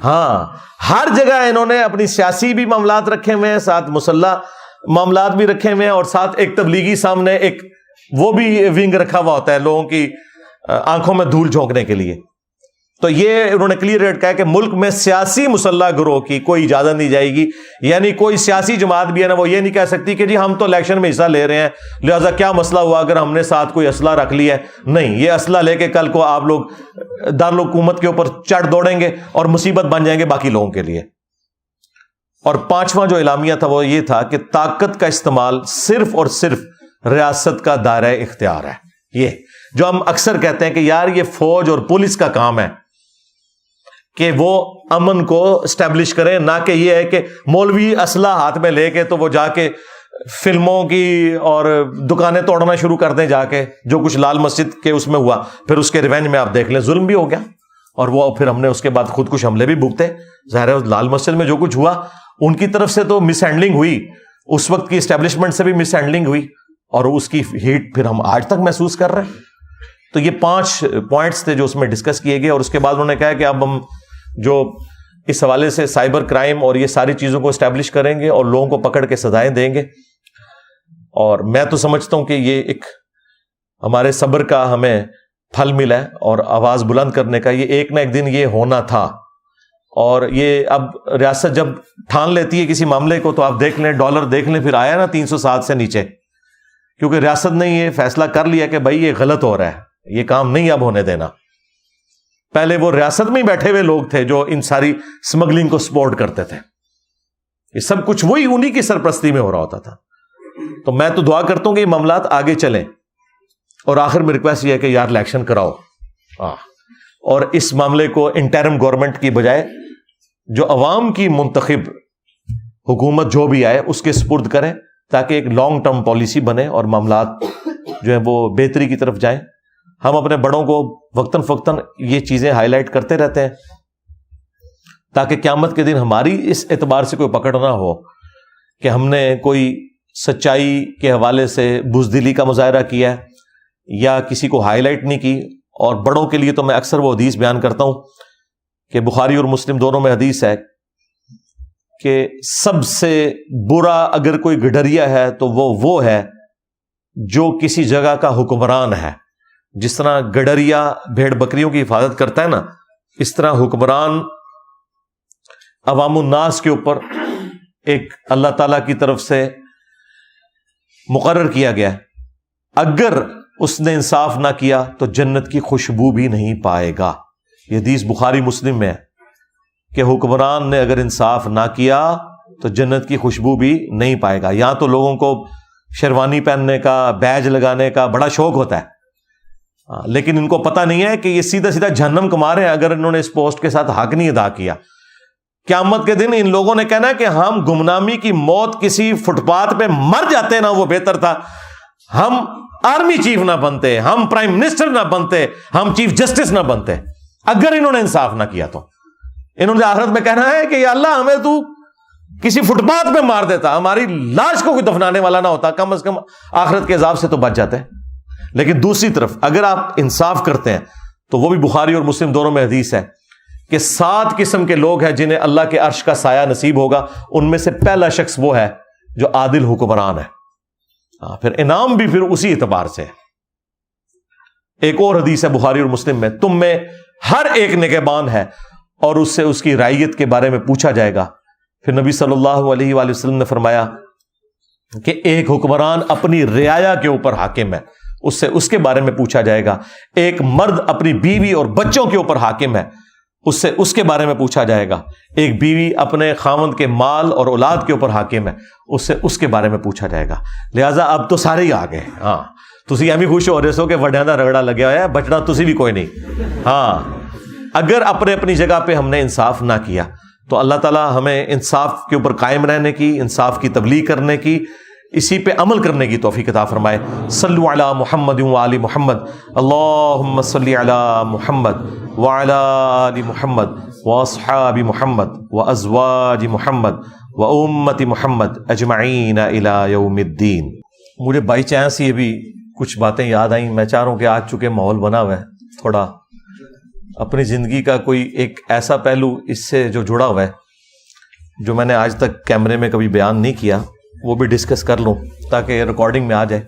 ہاں ہر جگہ انہوں نے اپنی سیاسی بھی معاملات رکھے ہوئے ہیں, ساتھ مسلح معاملات بھی رکھے ہوئے ہیں, اور ساتھ ایک تبلیغی سامنے ایک وہ بھی ونگ رکھا ہوا ہوتا ہے لوگوں کی آنکھوں میں دھول جھونکنے کے لیے. تو یہ انہوں نے کلیئر ریٹ کہا کہ ملک میں سیاسی مسلح گروہ کی کوئی اجازت نہیں جائے گی. یعنی کوئی سیاسی جماعت بھی ہے نا, وہ یہ نہیں کہہ سکتی کہ جی ہم تو الیکشن میں حصہ لے رہے ہیں لہذا کیا مسئلہ ہوا اگر ہم نے ساتھ کوئی اسلحہ رکھ لیا ہے. نہیں, یہ اسلحہ لے کے کل کو آپ لوگ دارالحکومت کے اوپر چڑھ دوڑیں گے اور مصیبت بن جائیں گے باقی لوگوں کے لیے. اور پانچواں جو اعلامیہ تھا وہ یہ تھا کہ طاقت کا استعمال صرف اور صرف ریاست کا دائرہ اختیار ہے. یہ جو ہم اکثر کہتے ہیں کہ یار یہ فوج اور پولیس کا کام ہے کہ وہ امن کو اسٹیبلش کریں، نہ کہ یہ ہے کہ مولوی اسلحہ ہاتھ میں لے کے تو وہ جا کے فلموں کی اور دکانیں توڑنا شروع کر دیں جا کے، جو کچھ لال مسجد کے اس میں ہوا، پھر اس کے ریونج میں آپ دیکھ لیں ظلم بھی ہو گیا، اور وہ پھر ہم نے اس کے بعد خود کچھ حملے بھی بھگتے. ظاہر ہے لال مسجد میں جو کچھ ہوا ان کی طرف سے تو مس ہینڈلنگ ہوئی، اس وقت کی اسٹیبلشمنٹ سے بھی مس ہینڈلنگ ہوئی، اور اس کی ہیٹ پھر ہم آج تک محسوس کر رہے ہیں. تو یہ 5 پوائنٹس تھے جو اس میں ڈسکس کیے گئے، اور اس کے بعد انہوں نے کہا کہ اب ہم جو اس حوالے سے سائبر کرائم اور یہ ساری چیزوں کو اسٹیبلش کریں گے اور لوگوں کو پکڑ کے سزائیں دیں گے. اور میں تو سمجھتا ہوں کہ یہ ایک ہمارے صبر کا ہمیں پھل ملا ہے، اور آواز بلند کرنے کا، یہ ایک نہ ایک دن یہ ہونا تھا. اور یہ اب ریاست جب ٹھان لیتی ہے کسی معاملے کو، تو آپ دیکھ لیں ڈالر دیکھ لیں، پھر آیا نا 307 سے نیچے، کیونکہ ریاست نے یہ فیصلہ کر لیا کہ بھائی یہ غلط ہو رہا ہے، یہ کام نہیں اب ہونے دینا. پہلے وہ ریاست میں ہی بیٹھے ہوئے لوگ تھے جو ان ساری سمگلنگ کو سپورٹ کرتے تھے، یہ سب کچھ وہی انہی کی سرپرستی میں ہو رہا ہوتا تھا. تو میں تو دعا کرتا ہوں کہ یہ معاملات آگے چلیں، اور آخر میں ریکویسٹ یہ ہے کہ یار الیکشن کراؤ، اور اس معاملے کو انٹرم گورنمنٹ کی بجائے جو عوام کی منتخب حکومت جو بھی آئے اس کے سپرد کریں، تاکہ ایک لانگ ٹرم پالیسی بنے اور معاملات جو ہیں وہ بہتری کی طرف جائیں. ہم اپنے بڑوں کو وقتاً فوقتاً یہ چیزیں ہائی لائٹ کرتے رہتے ہیں تاکہ قیامت کے دن ہماری اس اعتبار سے کوئی پکڑ نہ ہو کہ ہم نے کوئی سچائی کے حوالے سے بزدلی کا مظاہرہ کیا ہے یا کسی کو ہائی لائٹ نہیں کی. اور بڑوں کے لیے تو میں اکثر وہ حدیث بیان کرتا ہوں کہ بخاری اور مسلم دونوں میں حدیث ہے کہ سب سے برا اگر کوئی گڈریا ہے تو وہ ہے جو کسی جگہ کا حکمران ہے. جس طرح گڈریا بھیڑ بکریوں کی حفاظت کرتا ہے نا، اس طرح حکمران عوام الناس کے اوپر ایک اللہ تعالی کی طرف سے مقرر کیا گیا ہے. اگر اس نے انصاف نہ کیا تو جنت کی خوشبو بھی نہیں پائے گا. یہ حدیث بخاری مسلم میں ہے کہ حکمران نے اگر انصاف نہ کیا تو جنت کی خوشبو بھی نہیں پائے گا. یہاں تو لوگوں کو شیروانی پہننے کا، بیج لگانے کا بڑا شوق ہوتا ہے، لیکن ان کو پتہ نہیں ہے کہ یہ سیدھا سیدھا جہنم کما رہے ہیں اگر انہوں نے اس پوسٹ کے ساتھ حق نہیں ادا کیا. قیامت کے دن ان لوگوں نے کہنا ہے کہ ہم گمنامی کی موت کسی فٹ پاتھ پہ مر جاتے نا وہ بہتر تھا، ہم آرمی چیف نہ بنتے، ہم پرائم منسٹر نہ بنتے، ہم چیف جسٹس نہ بنتے اگر انہوں نے انصاف نہ کیا. تو انہوں نے آخرت میں کہنا ہے کہ یا اللہ ہمیں تو کسی فٹ پاتھ پہ مار دیتا، ہماری لاش کو کوئی دفنانے والا نہ ہوتا، کم از کم آخرت کے عذاب سے تو بچ جاتے. لیکن دوسری طرف اگر آپ انصاف کرتے ہیں تو وہ بھی بخاری اور مسلم دونوں میں حدیث ہے کہ 7 قسم کے لوگ ہیں جنہیں اللہ کے عرش کا سایہ نصیب ہوگا. ان میں سے پہلا شخص وہ ہے جو عادل حکمران ہے. پھر انعام بھی پھر اسی اعتبار سے ہے. ایک اور حدیث ہے بخاری اور مسلم میں، تم میں ہر ایک نگہبان ہے اور اس سے اس کی رعیت کے بارے میں پوچھا جائے گا. پھر نبی صلی اللہ علیہ وآلہ وسلم نے فرمایا کہ ایک حکمران اپنی رعایا کے اوپر حاکم ہے، اس سے اس کے بارے میں پوچھا جائے گا. ایک مرد اپنی بیوی اور بچوں کے اوپر حاکم ہے، اس سے اس کے بارے میں پوچھا جائے گا. ایک بیوی اپنے خاوند کے مال اور اولاد کے اوپر حاکم ہے، اس سے اس کے بارے میں پوچھا جائے گا. لہٰذا اب تو سارے ہی آ گئے. ہاں تسی ایویں خوش ہو رہے سو کہ وڈیاں دا رگڑا لگیا ہوا ہے، بچنا تسی بھی کوئی نہیں. ہاں اگر اپنی جگہ پہ ہم نے انصاف نہ کیا تو اللہ تعالیٰ ہمیں انصاف کے اوپر قائم رہنے کی، انصاف کی تبلیغ کرنے کی، اسی پہ عمل کرنے کی توفیق عطا فرمائے. صلو علی محمد وآل محمد، اللہم صلی علی محمد وعلی آل محمد واصحاب محمد وازواج محمد وامت محمد اجمعین الی یوم الدین. مجھے بائی چانس یہ بھی کچھ باتیں یاد آئیں. میں چاہ رہا ہوں کہ آج چونکہ ماحول بنا ہوا ہے، تھوڑا اپنی زندگی کا کوئی ایک ایسا پہلو اس سے جو جڑا ہوا ہے جو میں نے آج تک کیمرے میں کبھی بیان نہیں کیا، وہ بھی ڈسکس کر لوں تاکہ ریکارڈنگ میں آ جائے.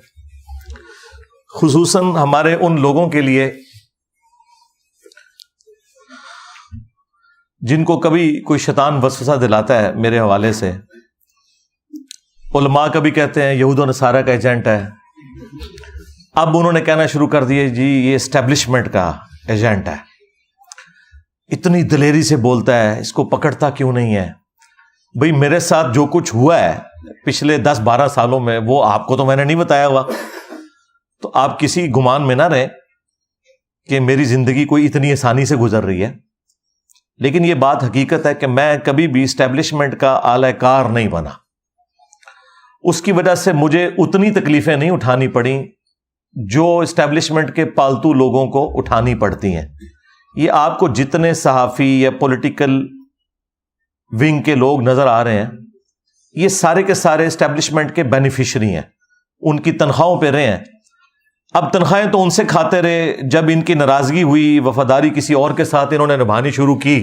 خصوصاً ہمارے ان لوگوں کے لیے جن کو کبھی کوئی شیطان وسوسہ دلاتا ہے میرے حوالے سے. علماء کبھی کہتے ہیں یہود و نصارہ کا ایجنٹ ہے، اب انہوں نے کہنا شروع کر دیے جی یہ اسٹیبلشمنٹ کا ایجنٹ ہے، اتنی دلیری سے بولتا ہے، اس کو پکڑتا کیوں نہیں ہے. بھئی میرے ساتھ جو کچھ ہوا ہے پچھلے 10-12 سالوں میں وہ آپ کو تو میں نے نہیں بتایا ہوا، تو آپ کسی گمان میں نہ رہیں کہ میری زندگی کوئی اتنی آسانی سے گزر رہی ہے. لیکن یہ بات حقیقت ہے کہ میں کبھی بھی اسٹیبلشمنٹ کا اعلی کار نہیں بنا. اس کی وجہ سے مجھے اتنی تکلیفیں نہیں اٹھانی پڑیں جو اسٹیبلشمنٹ کے پالتو لوگوں کو اٹھانی پڑتی ہیں. یہ آپ کو جتنے صحافی یا پولیٹیکل ونگ کے لوگ نظر آ رہے ہیں یہ سارے کے سارے اسٹیبلشمنٹ کے بینیفیشری ہیں، ان کی تنخواہوں پہ رہے ہیں. اب تنخواہیں تو ان سے کھاتے رہے، جب ان کی ناراضگی ہوئی، وفاداری کسی اور کے ساتھ انہوں نے نبھانی شروع کی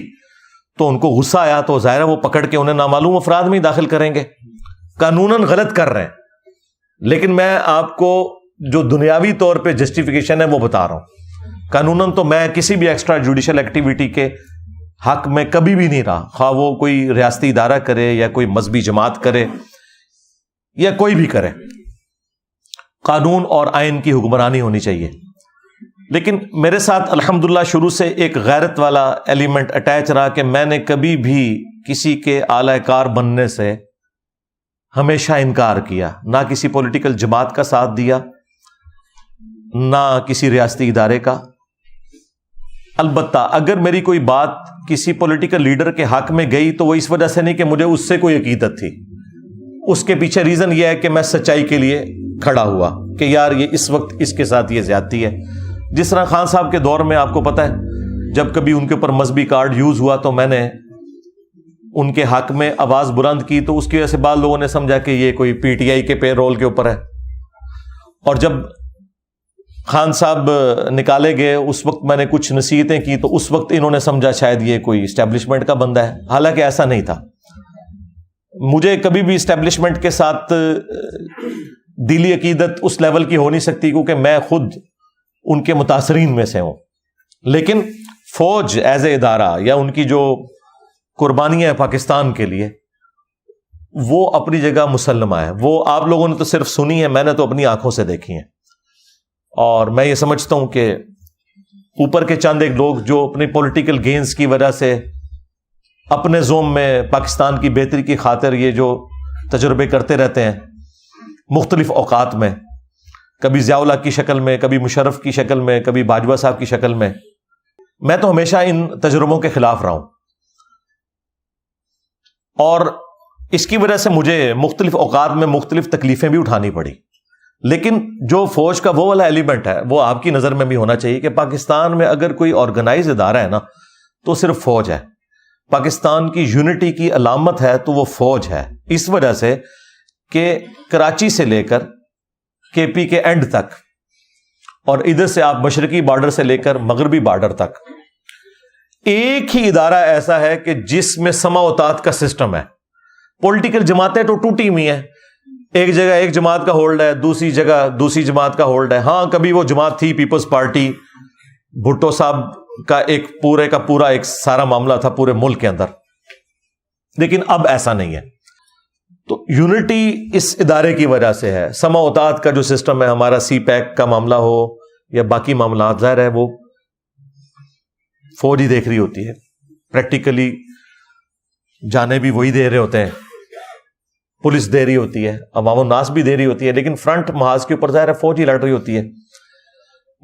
تو ان کو غصہ آیا تو ظاہر ہے وہ پکڑ کے انہیں نامعلوم افراد میں ہی داخل کریں گے. قانوناً غلط کر رہے ہیں، لیکن میں آپ کو جو دنیاوی طور پہ جسٹیفیکیشن ہے وہ بتا رہا ہوں. قانوناً تو میں کسی بھی ایکسٹرا جوڈیشل ایکٹیویٹی کے حق میں کبھی بھی نہیں رہا، خواہ وہ کوئی ریاستی ادارہ کرے یا کوئی مذہبی جماعت کرے یا کوئی بھی کرے. قانون اور آئین کی حکمرانی ہونی چاہیے. لیکن میرے ساتھ الحمدللہ شروع سے ایک غیرت والا ایلیمنٹ اٹیچ رہا کہ میں نے کبھی بھی کسی کے اعلی کار بننے سے ہمیشہ انکار کیا، نہ کسی پولیٹیکل جماعت کا ساتھ دیا، نہ کسی ریاستی ادارے کا. البتہ اگر میری کوئی بات کسی پولیٹیکل لیڈر کے حق میں گئی تو وہ اس وجہ سے نہیں کہ مجھے اس سے کوئی عقیدت تھی، اس کے پیچھے ریزن یہ ہے کہ میں سچائی کے لیے کھڑا ہوا کہ یار یہ اس وقت اس کے ساتھ یہ زیادتی ہے. جس طرح خان صاحب کے دور میں آپ کو پتہ ہے جب کبھی ان کے اوپر مذہبی کارڈ یوز ہوا تو میں نے ان کے حق میں آواز بلند کی، تو اس کی وجہ سے بعض لوگوں نے سمجھا کہ یہ کوئی پی ٹی آئی کے پے رول کے اوپر ہے. اور جب خان صاحب نکالے گئے اس وقت میں نے کچھ نصیحتیں کی تو اس وقت انہوں نے سمجھا شاید یہ کوئی اسٹیبلشمنٹ کا بندہ ہے، حالانکہ ایسا نہیں تھا. مجھے کبھی بھی اسٹیبلشمنٹ کے ساتھ دلی عقیدت اس لیول کی ہو نہیں سکتی کیونکہ میں خود ان کے متاثرین میں سے ہوں. لیکن فوج ایز اے ادارہ یا ان کی جو قربانیاں ہیں پاکستان کے لیے وہ اپنی جگہ مسلمہ ہے. وہ آپ لوگوں نے تو صرف سنی ہے، میں نے تو اپنی آنکھوں سے دیکھی ہیں. اور میں یہ سمجھتا ہوں کہ اوپر کے چند ایک لوگ جو اپنی پولیٹیکل گینز کی وجہ سے اپنے زوم میں پاکستان کی بہتری کی خاطر یہ جو تجربے کرتے رہتے ہیں مختلف اوقات میں، کبھی ضیاء الحق کی شکل میں، کبھی مشرف کی شکل میں، کبھی باجوہ صاحب کی شکل میں تو ہمیشہ ان تجربوں کے خلاف رہا ہوں. اور اس کی وجہ سے مجھے مختلف اوقات میں مختلف تکلیفیں بھی اٹھانی پڑی. لیکن جو فوج کا وہ والا ایلیمنٹ ہے وہ آپ کی نظر میں بھی ہونا چاہیے کہ پاکستان میں اگر کوئی آرگنائز ادارہ ہے نا تو صرف فوج ہے. پاکستان کی یونٹی کی علامت ہے تو وہ فوج ہے، اس وجہ سے کہ کراچی سے لے کر کے پی کے اینڈ تک اور ادھر سے آپ مشرقی بارڈر سے لے کر مغربی بارڈر تک ایک ہی ادارہ ایسا ہے کہ جس میں سماوتات کا سسٹم ہے. پولیٹیکل جماعتیں تو ٹوٹی ہوئی ہیں، ایک جگہ ایک جماعت کا ہولڈ ہے، دوسری جگہ دوسری جماعت کا ہولڈ ہے. ہاں کبھی وہ جماعت تھی پیپلز پارٹی، بھٹو صاحب کا ایک پورے کا پورا ایک سارا معاملہ تھا پورے ملک کے اندر، لیکن اب ایسا نہیں ہے. تو یونٹی اس ادارے کی وجہ سے ہے. سماوتات کا جو سسٹم ہے ہمارا، سی پیک کا معاملہ ہو یا باقی معاملات، ظاہر ہے وہ فوج ہی دیکھ رہی ہوتی ہے. پریکٹیکلی جانے بھی وہی دے رہے ہوتے ہیں، پولیس دے رہی ہوتی ہے، عوام الناس بھی دے رہی ہوتی ہے، لیکن فرنٹ محاذ کے اوپر ظاہر ہے فوج ہی لڑ رہی ہوتی ہے.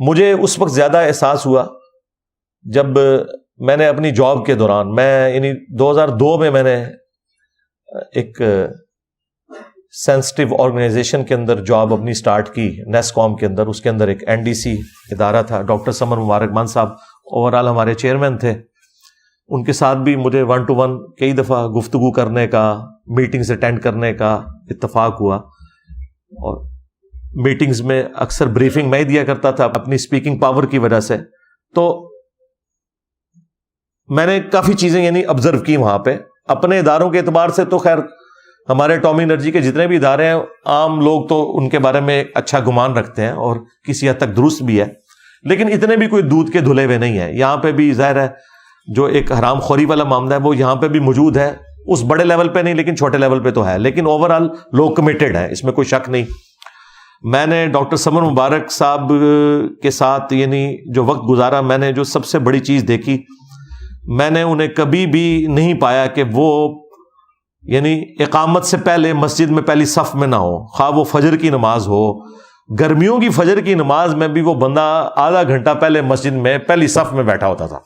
مجھے اس وقت زیادہ احساس ہوا جب میں نے اپنی جاب کے دوران، میں یعنی 2002 میں نے ایک سینسٹیو آرگنائزیشن کے اندر جاب اپنی سٹارٹ کی، نیس کام کے اندر. اس کے اندر ایک این ڈی سی ادارہ تھا، ڈاکٹر سمر مبارک مان صاحب اوور آل ہمارے چیئرمین تھے. ان کے ساتھ بھی مجھے 1 to 1 کئی دفعہ گفتگو کرنے کا، میٹنگز اٹینڈ کرنے کا اتفاق ہوا. اور میٹنگز میں اکثر بریفنگ میں ہی دیا کرتا تھا اپنی اسپیکنگ پاور کی وجہ سے. تو میں نے کافی چیزیں یعنی آبزرو کی وہاں پہ. اپنے اداروں کے اعتبار سے تو خیر ہمارے اٹامی انرجی کے جتنے بھی ادارے ہیں عام لوگ تو ان کے بارے میں اچھا گمان رکھتے ہیں اور کسی حد تک درست بھی ہے، لیکن اتنے بھی کوئی دودھ کے دھلے ہوئے نہیں ہے. یہاں پہ بھی ظاہر ہے جو ایک حرام خوری والا معاملہ ہے وہ یہاں پہ بھی موجود ہے، اس بڑے لیول پہ نہیں لیکن چھوٹے لیول پہ تو ہے. لیکن اوور آل لوگ کمیٹڈ ہیں، اس میں کوئی شک نہیں. میں نے ڈاکٹر سمر مبارک صاحب کے ساتھ یعنی جو وقت گزارا، میں نے جو سب سے بڑی چیز دیکھی، میں نے انہیں کبھی بھی نہیں پایا کہ وہ یعنی اقامت سے پہلے مسجد میں پہلی صف میں نہ ہو، خواہ وہ فجر کی نماز ہو، گرمیوں کی فجر کی نماز میں بھی وہ بندہ آدھا گھنٹہ پہلے مسجد میں پہلی صف میں بیٹھا ہوتا تھا۔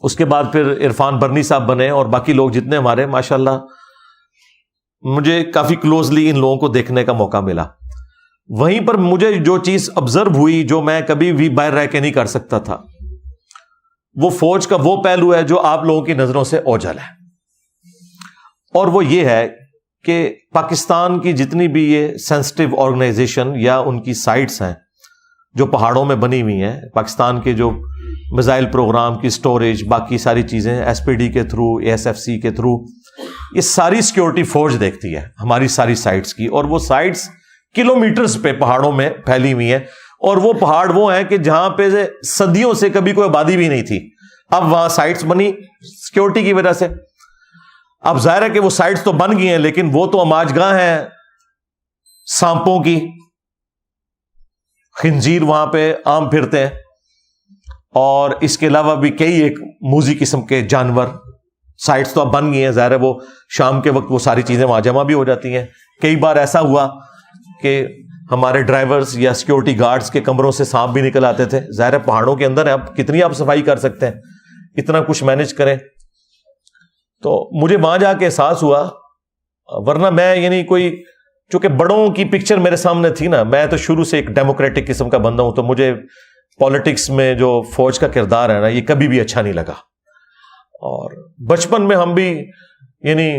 اس کے بعد پھر عرفان برنی صاحب بنے اور باقی لوگ جتنے ہمارے، ماشاءاللہ مجھے کافی کلوزلی ان لوگوں کو دیکھنے کا موقع ملا۔ وہیں پر مجھے جو چیز آبزرو ہوئی، جو میں کبھی بھی باہر رہ کے نہیں کر سکتا تھا، وہ فوج کا وہ پہلو ہے جو آپ لوگوں کی نظروں سے اوجھل ہے، اور وہ یہ ہے کہ پاکستان کی جتنی بھی یہ سینسٹیو آرگنائزیشن یا ان کی سائٹس ہیں جو پہاڑوں میں بنی ہوئی ہیں، پاکستان کے جو میزائل پروگرام کی سٹوریج، باقی ساری چیزیں ایس پی ڈی کے through, A S F C کے تھرو، یہ ساری سیکیورٹی فوج دیکھتی ہے ہماری ساری سائٹس کی، اور وہ سائٹس کلومیٹرز پہ پہاڑوں میں پھیلی ہوئی ہیں، اور وہ پہاڑ وہ ہیں کہ جہاں پہ صدیوں سے کبھی کوئی آبادی بھی نہیں تھی، اب وہاں سائٹس بنی سیکیورٹی کی وجہ سے۔ اب ظاہر ہے کہ وہ سائٹس تو بن گئی ہیں، لیکن وہ تو اماج گاہ ہیں سانپوں کی، خنزیر وہاں پہ عام پھرتے ہیں، اور اس کے علاوہ بھی کئی ایک موذی قسم کے جانور۔ سائٹس تو اب بن گئی ہیں، ظاہر ہے وہ شام کے وقت وہ ساری چیزیں وہاں جمع بھی ہو جاتی ہیں۔ کئی بار ایسا ہوا کہ ہمارے ڈرائیورز یا سیکیورٹی گارڈز کے کمروں سے سانپ بھی نکل آتے تھے، ظاہر ہے پہاڑوں کے اندر ہے، اب کتنی آپ صفائی کر سکتے ہیں، اتنا کچھ مینج کریں۔ تو مجھے وہاں جا کے احساس ہوا، ورنہ میں یعنی کوئی، چونکہ بڑوں کی پکچر میرے سامنے تھی نا، میں تو شروع سے ایک ڈیموکریٹک قسم کا بندہ ہوں، تو مجھے پالیٹکس میں جو فوج کا کردار ہے نا، یہ کبھی بھی اچھا نہیں لگا۔ اور بچپن میں ہم بھی یعنی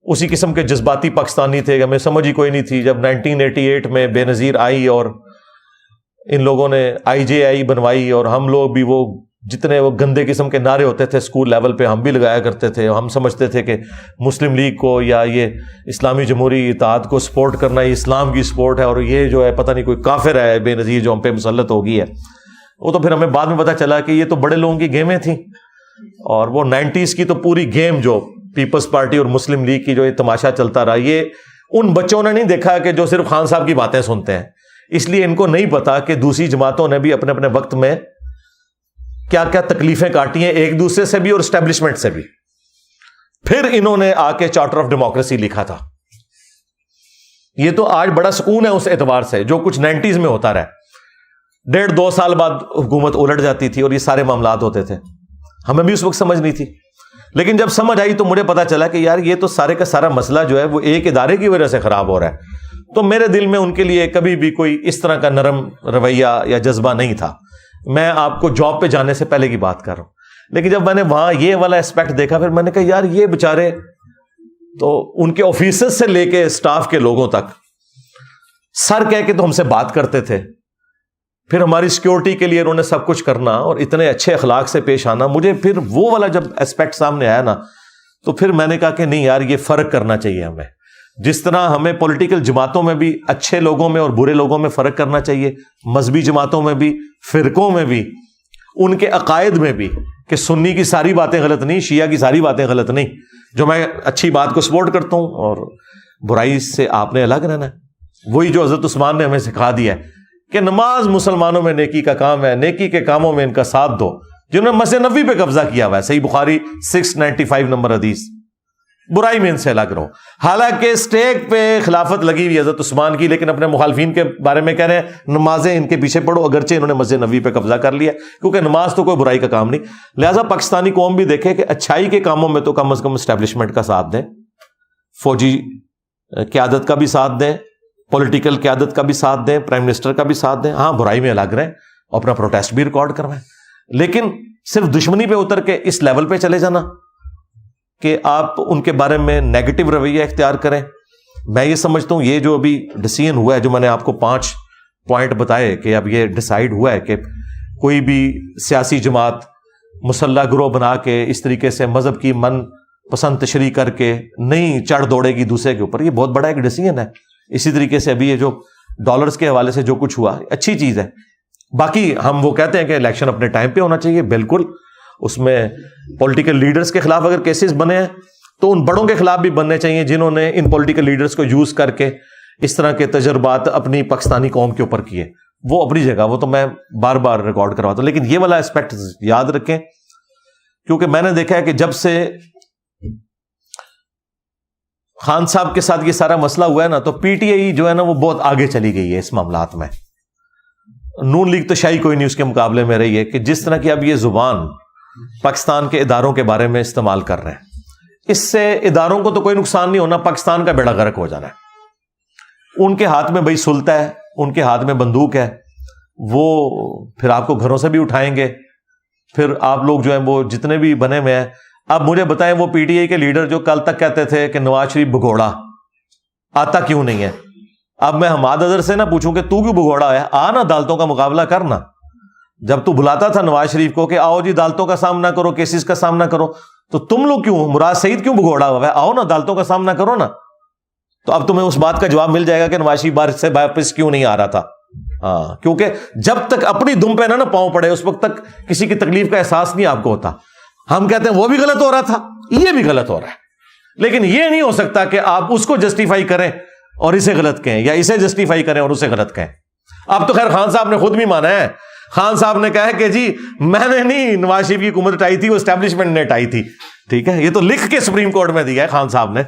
اسی قسم کے جذباتی پاکستانی تھے، ہمیں سمجھ ہی کوئی نہیں تھی۔ جب 1988 میں بے نظیر آئی اور ان لوگوں نے IJI بنوائی، اور ہم لوگ بھی وہ جتنے وہ گندے قسم کے نعرے ہوتے تھے اسکول لیول پہ ہم بھی لگایا کرتے تھے، ہم سمجھتے تھے کہ مسلم لیگ کو یا یہ اسلامی جمہوری اتحاد کو سپورٹ کرنا یہ اسلام کی سپورٹ ہے، اور یہ جو ہے پتہ نہیں کوئی کافر ہے بے نظیر جو ہم پہ مسلط ہو گئی ہے۔ وہ تو پھر ہمیں بعد میں پتہ چلا کہ یہ تو بڑے لوگوں کی گیمیں تھیں، اور وہ 90s کی تو پوری گیم جو پیپلز پارٹی اور مسلم لیگ کی جو یہ تماشا چلتا رہا، یہ ان بچوں نے نہیں دیکھا کہ جو صرف خان صاحب کی باتیں سنتے ہیں، اس لیے ان کو نہیں پتا کہ دوسری جماعتوں نے بھی اپنے اپنے وقت میں کیا کیا تکلیفیں کاٹی ہیں، ایک دوسرے سے بھی اور اسٹیبلشمنٹ سے بھی۔ پھر انہوں نے آ کے چارٹر آف ڈیموکریسی لکھا تھا۔ یہ تو آج بڑا سکون ہے اس اعتبار سے، جو کچھ 90s میں ہوتا رہا، 1.5-2 سال بعد حکومت الٹ جاتی تھی اور یہ سارے معاملات ہوتے تھے، ہمیں بھی اس وقت سمجھ نہیں تھی، لیکن جب سمجھ آئی تو مجھے پتا چلا کہ یار یہ تو سارے کا سارا مسئلہ جو ہے وہ ایک ادارے کی وجہ سے خراب ہو رہا ہے۔ تو میرے دل میں ان کے لیے کبھی بھی کوئی اس طرح کا نرم رویہ یا جذبہ نہیں تھا۔ میں آپ کو جاب پہ جانے سے پہلے کی بات کر رہا ہوں، لیکن جب میں نے وہاں یہ والا اسپیکٹ دیکھا، پھر میں نے کہا یار یہ بےچارے تو ان کے آفیسز سے لے کے اسٹاف کے لوگوں تک سر کہہ کے تو ہم سے بات کرتے تھے، پھر ہماری سیکیورٹی کے لیے انہوں نے سب کچھ کرنا اور اتنے اچھے اخلاق سے پیش آنا۔ مجھے پھر وہ والا جب اسپیکٹ سامنے آیا نا، تو پھر میں نے کہا کہ نہیں یار یہ فرق کرنا چاہیے ہمیں، جس طرح ہمیں پولیٹیکل جماعتوں میں بھی اچھے لوگوں میں اور برے لوگوں میں فرق کرنا چاہیے، مذہبی جماعتوں میں بھی، فرقوں میں بھی، ان کے عقائد میں بھی، کہ سنی کی ساری باتیں غلط نہیں، شیعہ کی ساری باتیں غلط نہیں، جو میں اچھی بات کو سپورٹ کرتا ہوں، اور برائی سے آپ نے الگ رہنا ہے۔ وہی جو حضرت عثمان نے ہمیں سکھا دیا ہے کہ نماز مسلمانوں میں نیکی کا کام ہے، نیکی کے کاموں میں ان کا ساتھ دو، جنہوں نے مسجد نبوی پہ قبضہ کیا ہوا ہے، صحیح بخاری 695 نمبر حدیث، برائی میں ان سے الگ رہو۔ حالانکہ اسٹیک پہ خلافت لگی ہوئی حضرت عثمان کی، لیکن اپنے مخالفین کے بارے میں کہہ رہے ہیں نمازیں ان کے پیچھے پڑھو، اگرچہ انہوں نے مسجد نبوی پہ قبضہ کر لیا، کیونکہ نماز تو کوئی برائی کا کام نہیں۔ لہٰذا پاکستانی قوم بھی دیکھے کہ اچھائی کے کاموں میں تو کم از کم اسٹیبلشمنٹ کا ساتھ دیں، فوجی قیادت کا بھی ساتھ دیں، پولیٹیکل قیادت کا بھی ساتھ دیں، پرائم منسٹر کا بھی ساتھ دیں، ہاں برائی میں الگ رہیں اور اپنا پروٹیسٹ بھی ریکارڈ کروائیں، لیکن صرف دشمنی پہ اتر کے اس لیول پہ چلے جانا کہ آپ ان کے بارے میں نیگیٹو رویہ اختیار کریں۔ میں یہ سمجھتا ہوں یہ جو ابھی ڈیسیژن ہوا ہے، جو میں نے آپ کو 5 پوائنٹ بتائے کہ اب یہ ڈیسائیڈ ہوا ہے کہ کوئی بھی سیاسی جماعت مسلح گروہ بنا کے اس طریقے سے مذہب کی من پسند تشریح کر کے نہیں چڑھ دوڑے گی دوسرے کے اوپر، یہ بہت بڑا ایک ڈیسیژن ہے۔ اسی طریقے سے ابھی یہ جو ڈالرز کے حوالے سے جو کچھ ہوا اچھی چیز ہے۔ باقی ہم وہ کہتے ہیں کہ الیکشن اپنے ٹائم پہ ہونا چاہیے، بالکل، اس میں پولیٹیکل لیڈرز کے خلاف اگر کیسز بنے ہیں تو ان بڑوں کے خلاف بھی بننے چاہیے جنہوں نے ان پولیٹیکل لیڈرز کو یوز کر کے اس طرح کے تجربات اپنی پاکستانی قوم کے اوپر کیے، وہ اپنی جگہ، وہ تو میں بار بار ریکارڈ کرواتا ہوں، لیکن یہ والا اسپیکٹ یاد رکھیں، کیونکہ میں نے دیکھا ہے کہ جب سے خان صاحب کے ساتھ یہ سارا مسئلہ ہوا ہے نا تو پی ٹی آئی جو ہے نا وہ بہت آگے چلی گئی ہے اس معاملات میں. نون لیگ تو شاہی کوئی نہیں اس کے مقابلے میں رہی ہے کہ جس طرح کی اب یہ زبان پاکستان کے اداروں کے بارے میں استعمال کر رہے ہیں, اس سے اداروں کو تو کوئی نقصان نہیں ہونا, پاکستان کا بیڑا غرق ہو جانا ہے. ان کے ہاتھ میں بھائی سلطہ ہے, ان کے ہاتھ میں بندوق ہے, وہ پھر آپ کو گھروں سے بھی اٹھائیں گے, پھر آپ لوگ جو ہیں وہ جتنے بھی بنے ہوئے ہیں. اب مجھے بتائیں وہ پی ٹی آئی کے لیڈر جو کل تک کہتے تھے کہ نواز شریف بھگوڑا آتا کیوں نہیں ہے, اب میں حماد اظہر سے نہ پوچھوں کہ تو کیوں بھگوڑا ہے, آ نا عدالتوں کا مقابلہ کرنا. جب تو بلاتا تھا نواز شریف کو کہ آؤ جی عدالتوں کا سامنا کرو, کیسز کا سامنا کرو, تو تم لوگ کیوں, مراد سعید کیوں بھگوڑا ہوا ہے, آؤ نا عدالتوں کا سامنا کرو نا. تو اب تمہیں اس بات کا جواب مل جائے گا کہ نواز شریف بار سے واپس کیوں نہیں آ رہا تھا. ہاں, کیونکہ جب تک اپنی دم پہ نہ پاؤں پڑے اس وقت تک کسی کی تکلیف کا احساس نہیں آپ کو ہوتا. ہم کہتے ہیں وہ بھی غلط ہو رہا تھا, یہ بھی غلط ہو رہا ہے, لیکن یہ نہیں ہو سکتا کہ آپ اس کو جسٹیفائی کریں اور اسے غلط کہیں, یا اسے جسٹیفائی کریں اور اسے غلط کہیں. اب تو خیر خان صاحب نے خود بھی مانا ہے, خان صاحب نے کہا ہے کہ جی میں نے نہیں نواز شریف کی حکومت ہٹائی تھی, وہ اسٹیبلشمنٹ نے ہٹائی تھی. ٹھیک ہے, یہ تو لکھ کے سپریم کورٹ میں دیا ہے خان صاحب نے,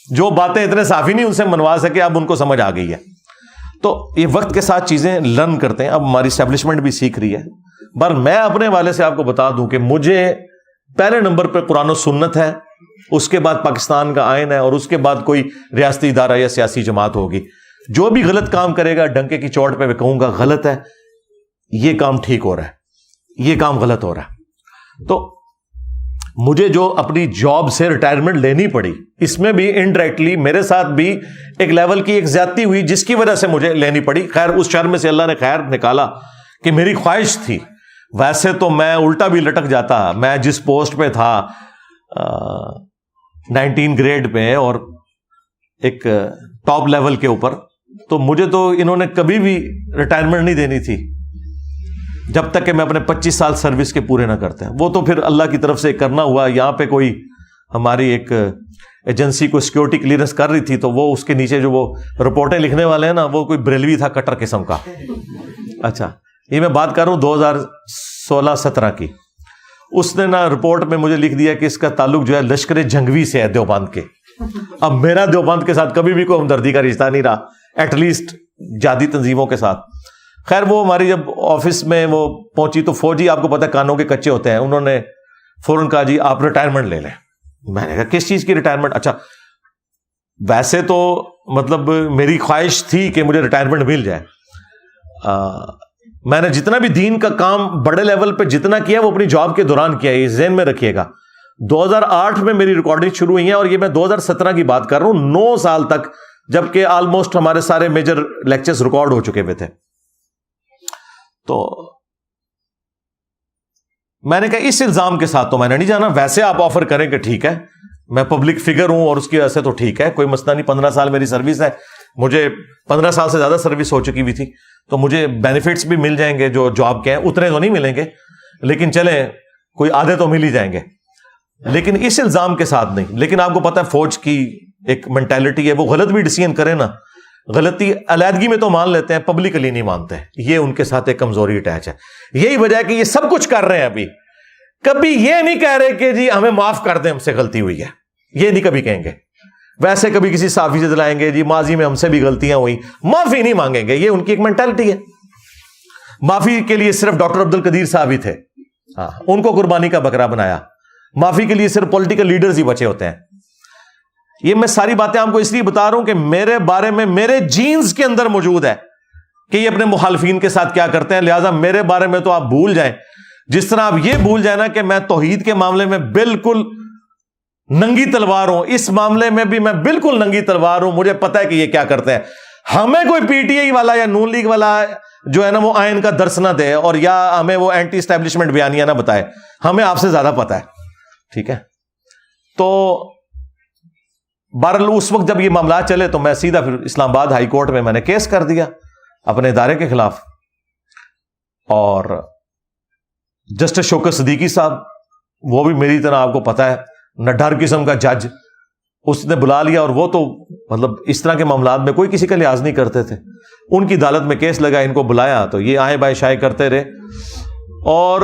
جو باتیں اتنے صافی نہیں ان سے منوا سکے, اب ان کو سمجھ آ گئی ہے. تو یہ وقت کے ساتھ چیزیں لرن کرتے ہیں, اب ہماری اسٹیبلشمنٹ بھی سیکھ رہی ہے. پر میں اپنے حوالے سے آپ کو بتا دوں کہ مجھے پہلے نمبر پہ قرآن و سنت ہے, اس کے بعد پاکستان کا آئین ہے, اور اس کے بعد کوئی ریاستی ادارہ یا سیاسی جماعت ہوگی. جو بھی غلط کام کرے گا ڈنکے کی چوٹ پہ میں کہوں گا غلط ہے, یہ کام ٹھیک ہو رہا ہے, یہ کام غلط ہو رہا ہے. تو مجھے جو اپنی جاب سے ریٹائرمنٹ لینی پڑی, اس میں بھی انڈائریکٹلی میرے ساتھ بھی ایک لیول کی ایک زیادتی ہوئی جس کی وجہ سے مجھے لینی پڑی. خیر اس شر میں سے اللہ نے خیر نکالا کہ میری خواہش تھی, ویسے تو میں الٹا بھی لٹک جاتا. میں جس پوسٹ پہ تھا 19 گریڈ پہ اور ایک ٹاپ لیول کے اوپر, تو مجھے تو انہوں نے کبھی بھی ریٹائرمنٹ نہیں دینی تھی جب تک کہ میں اپنے 25 سال سروس کے پورے نہ کرتے ہیں. وہ تو پھر اللہ کی طرف سے کرنا ہوا. یہاں پہ کوئی ہماری ایک ایجنسی کو سیکورٹی کلیئرنس کر رہی تھی, تو وہ اس کے نیچے جو وہ رپورٹیں لکھنے والے ہیں نا, وہ کوئی بریلوی تھا کٹر قسم کا. اچھا, یہ میں بات کر رہا ہوں 2016-17 کی. اس نے نا رپورٹ میں مجھے لکھ دیا کہ اس کا تعلق جو ہے لشکر جنگوی سے ہے, دیوبند کے. اب میرا دیوبند کے ساتھ کبھی بھی کوئی ہمدردی کا رشتہ نہیں رہا, ایٹ لیسٹ جہادی تنظیموں کے ساتھ. خیر وہ ہماری جب آفس میں وہ پہنچی تو فوجی آپ کو پتا کانوں کے کچے ہوتے ہیں, انہوں نے فوراً کہا جی آپ ریٹائرمنٹ لے لیں. میں نے کہا کس چیز کی ریٹائرمنٹ؟ اچھا ویسے تو مطلب میری خواہش تھی کہ مجھے ریٹائرمنٹ مل جائے. میں نے جتنا بھی دین کا کام بڑے لیول پہ جتنا کیا وہ اپنی جاب کے دوران کیا, یہ ذہن میں رکھیے گا. 2008 میں میری ریکارڈنگ شروع ہوئی ہیں اور یہ میں 2017 کی بات کر رہا ہوں, 9 سال تک, جبکہ آلموسٹ ہمارے سارے میجر لیکچرز ریکارڈ ہو چکے ہوئے تھے. تو میں نے کہا اس الزام کے ساتھ تو میں نے نہیں جانا. ویسے آپ آفر کریں کہ ٹھیک ہے میں پبلک فگر ہوں اور اس کی وجہ سے تو ٹھیک ہے, کوئی مسئلہ نہیں. 15 سال میری سروس ہے, مجھے 15 سال سے زیادہ سروس ہو چکی ہوئی تھی, تو مجھے بینیفٹس بھی مل جائیں گے جو جاب کے ہیں. اتنے تو نہیں ملیں گے لیکن چلیں کوئی آدھے تو مل ہی جائیں گے, لیکن اس الزام کے ساتھ نہیں. لیکن آپ کو پتا ہے فوج کی ایک مینٹالٹی ہے, وہ غلط بھی ڈیسیژن کرے نا, غلطی علیحدگی میں تو مان لیتے ہیں, پبلکلی نہیں مانتے. یہ ان کے ساتھ ایک کمزوری اٹیچ ہے. یہی وجہ ہے کہ یہ سب کچھ کر رہے ہیں, ابھی کبھی یہ نہیں کہہ رہے کہ جی ہمیں معاف کر دیں, ہم سے غلطی ہوئی ہے, یہ نہیں کبھی کہیں گے. ویسے کبھی کسی صحافی سے دلائیں گے جی ماضی میں ہم سے بھی غلطیاں ہوئی, معافی نہیں مانگیں گے. یہ ان کی ایک مینٹالٹی ہے. معافی کے لیے صرف ڈاکٹر عبد القدیر صاحب ہی تھے, ہاں ان کو قربانی کا بکرا بنایا. معافی کے لیے صرف پولیٹیکل لیڈرز ہی بچے ہوتے ہیں. یہ میں ساری باتیں آپ کو اس لیے بتا رہا ہوں کہ میرے بارے میں میرے جینز کے اندر موجود ہے کہ یہ اپنے مخالفین کے ساتھ کیا کرتے ہیں. لہٰذا میرے بارے میں تو آپ بھول جائیں, جس طرح آپ یہ بھول جائیں نا کہ میں توحید کے معاملے میں بالکل ننگی تلوار ہوں, اس معاملے میں بھی میں بالکل ننگی تلوار ہوں. مجھے پتا ہے کہ یہ کیا کرتے ہیں. ہمیں کوئی پی ٹی آئی والا یا نون لیگ والا جو ہے نا وہ آئین کا درس نہ دے اور یا ہمیں وہ اینٹی اسٹیبلشمنٹ بیانیہ نہ بتائے, ہمیں آپ سے زیادہ پتا ہے. ٹھیک ہے, تو بہرحال اس وقت جب یہ معاملات چلے تو میں سیدھا پھر اسلام آباد ہائی کورٹ میں نے کیس کر دیا اپنے ادارے کے خلاف. اور جسٹس شوکت صدیقی صاحب, وہ بھی میری طرح آپ کو پتا ہے نڈر قسم کا جج, اس نے بلا لیا, اور وہ تو مطلب اس طرح کے معاملات میں کوئی کسی کا لحاظ نہیں کرتے تھے. ان کی عدالت میں کیس لگا, ان کو بلایا تو یہ آئے بائیں شائع کرتے رہے, اور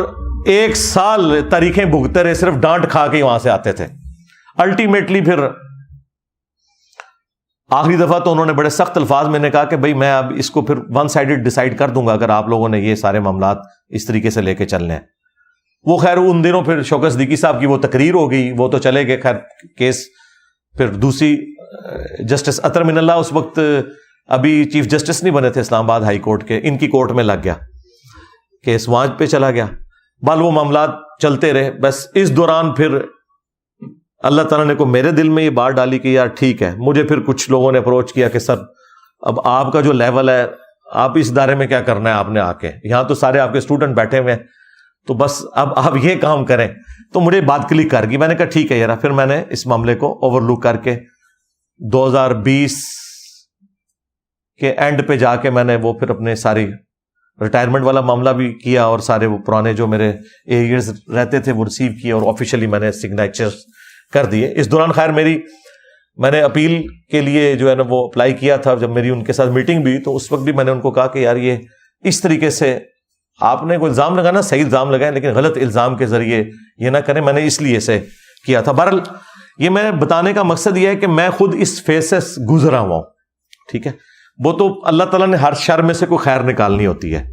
1 سال تاریخیں بھگتے رہے, صرف ڈانٹ کھا کے وہاں سے آتے تھے. الٹیمیٹلی پھر آخری دفعہ تو انہوں نے بڑے سخت الفاظ میں نے کہا کہ بھائی میں اب اس کو پھر ون سائیڈڈ ڈیسائیڈ کر دوں گا اگر آپ لوگوں نے یہ سارے معاملات اس طریقے سے لے کے چلنے ہیں. وہ خیر ان دنوں پھر شوکت صدیقی صاحب کی وہ تقریر ہو گئی, وہ تو چلے گئے خیر کیس. پھر دوسری جسٹس اطہر من اللہ اس وقت ابھی چیف جسٹس نہیں بنے تھے اسلام آباد ہائی کورٹ کے, ان کی کورٹ میں لگ گیا, کیس وہاں پہ چلا گیا. بال وہ معاملات چلتے رہے. بس اس دوران پھر اللہ تعالیٰ نے کو میرے دل میں یہ بات ڈالی کہ یار ٹھیک ہے. مجھے پھر کچھ لوگوں نے اپروچ کیا کہ سر اب آپ کا جو لیول ہے, آپ اس ادارے میں کیا کرنا ہے, آپ نے آ کے یہاں تو سارے آپ کے اسٹوڈنٹ بیٹھے ہوئے ہیں, تو بس اب آپ یہ کام کریں. تو مجھے بات کلک کر گئی. میں نے کہا ٹھیک ہے یار. پھر میں نے اس معاملے کو اوور لک کر کے 2020 کے اینڈ پہ جا کے میں نے وہ پھر اپنے ساری ریٹائرمنٹ والا معاملہ بھی کیا, اور سارے وہ پرانے جو میرے ایریئرز رہتے تھے وہ ریسیو کیے, اور آفیشیلی میں نے سگنیچر کر دیے. اس دوران خیر میں نے اپیل کے لیے جو ہے نا وہ اپلائی کیا تھا. جب میری ان کے ساتھ میٹنگ بھی, تو اس وقت بھی میں نے ان کو کہا کہ یار یہ اس طریقے سے آپ نے کوئی الزام لگانا, صحیح الزام لگائیں, لیکن غلط الزام کے ذریعے یہ نہ کریں. میں نے اس لیے سے کیا تھا. بہرحال یہ میں بتانے کا مقصد یہ ہے کہ میں خود اس فیز سے گزرا ہوا ہوں. ٹھیک ہے, وہ تو اللہ تعالیٰ نے ہر شر میں سے کوئی خیر نکالنی ہوتی ہے.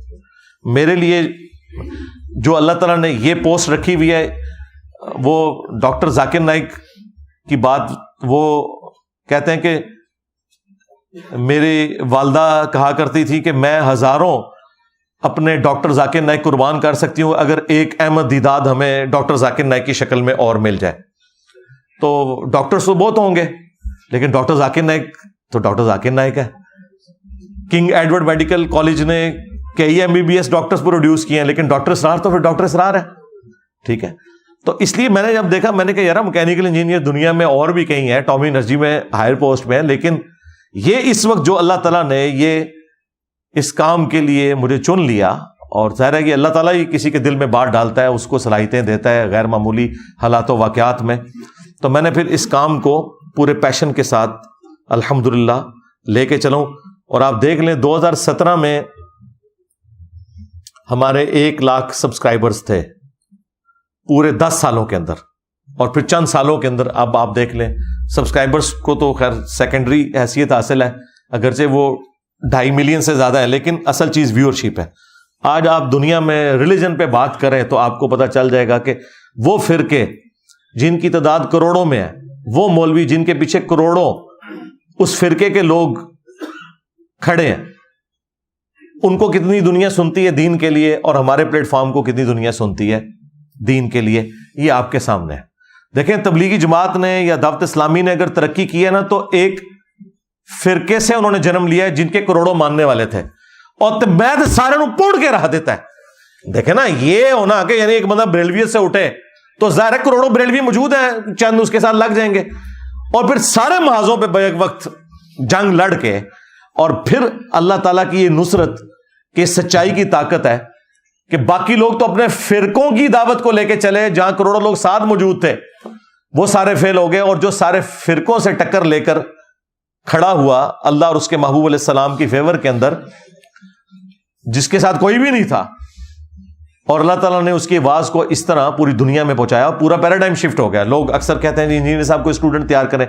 میرے لیے جو اللہ تعالیٰ نے یہ پوسٹ رکھی ہوئی ہے, وہ ڈاکٹر ذاکر نائک کی بات وہ کہتے ہیں کہ میری والدہ کہا کرتی تھی کہ میں ہزاروں اپنے ڈاکٹر ذاکر نائک قربان کر سکتی ہوں اگر ایک احمد دیداد ہمیں ڈاکٹر ذاکر نائک کی شکل میں اور مل جائے. تو ڈاکٹرز تو بہت ہوں گے, لیکن ڈاکٹر ذاکر نائک تو ڈاکٹر ذاکر نائک ہے. کنگ ایڈورڈ میڈیکل کالج نے کئی MBBS ڈاکٹرز پروڈیوس کیے ہیں, لیکن ڈاکٹر اسرار تو پھر ڈاکٹر اسرار ہے. ٹھیک ہے, تو اس لیے میں نے جب دیکھا میں نے کہا یار میکینیکل انجینئر دنیا میں اور بھی کہیں ہیں, ٹامی انرجی میں ہائر پوسٹ میں ہے, لیکن یہ اس وقت جو اللہ تعالیٰ نے یہ اس کام کے لیے مجھے چن لیا, اور ظاہر ہے کہ اللہ تعالیٰ ہی کسی کے دل میں بات ڈالتا ہے, اس کو صلاحیتیں دیتا ہے غیر معمولی حالات و واقعات میں. تو میں نے پھر اس کام کو پورے پیشن کے ساتھ الحمدللہ لے کے چلوں. اور آپ دیکھ لیں 2017 میں ہمارے 1 لاکھ سبسکرائبرز تھے پورے 10 سالوں کے اندر, اور پھر چند سالوں کے اندر اب آپ دیکھ لیں سبسکرائبرز کو تو خیر سیکنڈری حیثیت حاصل ہے, اگرچہ وہ 2.5 ملین سے زیادہ ہے, لیکن اصل چیز ویورشپ ہے. آج آپ دنیا میں ریلیجن پہ بات کریں تو آپ کو پتہ چل جائے گا کہ وہ فرقے جن کی تعداد کروڑوں میں ہے, وہ مولوی جن کے پیچھے کروڑوں اس فرقے کے لوگ کھڑے ہیں, ان کو کتنی دنیا سنتی ہے دین کے لیے, اور ہمارے پلیٹ فارم کو کتنی دنیا سنتی ہے دین کے لیے, یہ آپ کے سامنے ہے. دیکھیں تبلیغی جماعت نے یا دعوت اسلامی نے اگر ترقی کی ہے نا, تو ایک فرقے سے انہوں نے جنم لیا ہے جن کے کروڑوں ماننے والے تھے, اور میں سارے نو پوڑ کے رہا دیتا ہے. دیکھیں نا یہ ہونا کہ یعنی ایک بندہ بریلویت سے اٹھے تو ظاہر ہے کروڑوں بریلوی موجود ہیں, چند اس کے ساتھ لگ جائیں گے, اور پھر سارے محاذوں پہ بیک وقت جنگ لڑ کے, اور پھر اللہ تعالیٰ کی یہ نصرت کہ سچائی کی طاقت ہے کہ باقی لوگ تو اپنے فرقوں کی دعوت کو لے کے چلے, جہاں کروڑوں لوگ ساتھ موجود تھے وہ سارے فیل ہو گئے, اور جو سارے فرقوں سے ٹکر لے کر کھڑا ہوا اللہ اور اس کے محبوب علیہ السلام کی فیور کے اندر, جس کے ساتھ کوئی بھی نہیں تھا, اور اللہ تعالیٰ نے اس کی آواز کو اس طرح پوری دنیا میں پہنچایا, پورا پیراڈائم شفٹ ہو گیا. لوگ اکثر کہتے ہیں انجینئر صاحب کو اسٹوڈنٹ تیار کریں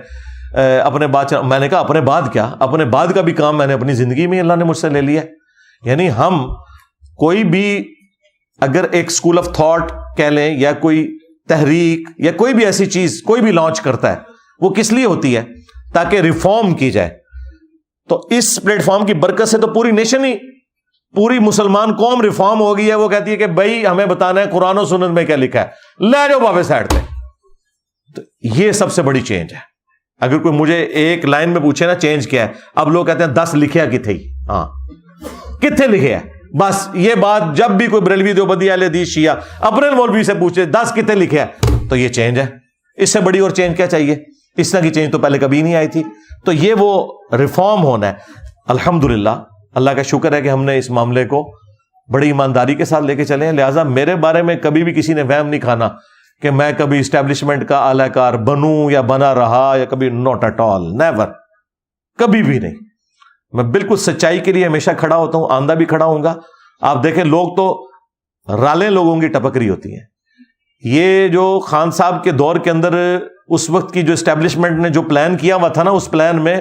اپنے بعد, میں نے کہا اپنے بعد کیا, اپنے بعد کا بھی کام میں نے اپنی زندگی میں اللہ نے مجھ سے لے لیا. یعنی ہم کوئی بھی اگر ایک اسکول آف تھاٹ کہہ لیں, یا کوئی تحریک, یا کوئی بھی ایسی چیز کوئی بھی لانچ کرتا ہے, وہ کس لیے ہوتی ہے؟ تاکہ ریفارم کی جائے. تو اس پلیٹ فارم کی برکت سے تو پوری نیشن ہی, پوری مسلمان قوم ریفارم ہو گئی ہے. وہ کہتی ہے کہ بھائی ہمیں بتانا ہے قرآن و سنت میں کیا لکھا ہے, لے جاؤ بابے سائڈ پہ. تو یہ سب سے بڑی چینج ہے. اگر کوئی مجھے ایک لائن میں پوچھے نا چینج کیا ہے, اب لوگ کہتے ہیں 10 لکھیا کتھے ہی, ہاں کتنے لکھے ہے, بس یہ بات جب بھی کوئی بریلوی دیوبندی اہل حدیث شیعہ اپنے مولوی سے پوچھے 10 کتنے لکھے ہے, تو یہ چینج ہے. اس سے بڑی اور چینج کیا چاہیے؟ اس طرح کی چینج تو پہلے کبھی نہیں آئی تھی. تو یہ وہ ریفارم ہونا ہے. الحمدللہ اللہ کا شکر ہے کہ ہم نے اس معاملے کو بڑی ایمانداری کے ساتھ لے کے چلے ہیں. لہٰذا میرے بارے میں کبھی بھی کسی نے وہم نہیں کھانا کہ میں کبھی اسٹیبلشمنٹ کا اعلی کار بنوں یا بنا رہا, یا کبھی ناٹ ایٹ آل, نیور, کبھی بھی نہیں. میں بالکل سچائی کے لیے ہمیشہ کھڑا ہوتا ہوں, آندہ بھی کھڑا ہوں گا. آپ دیکھیں لوگ تو رالیں لوگوں کی ٹپک رہی ہوتی ہیں. یہ جو خان صاحب کے دور کے اندر اس وقت کی جو اسٹیبلشمنٹ نے جو پلان کیا ہوا تھا نا, اس پلان میں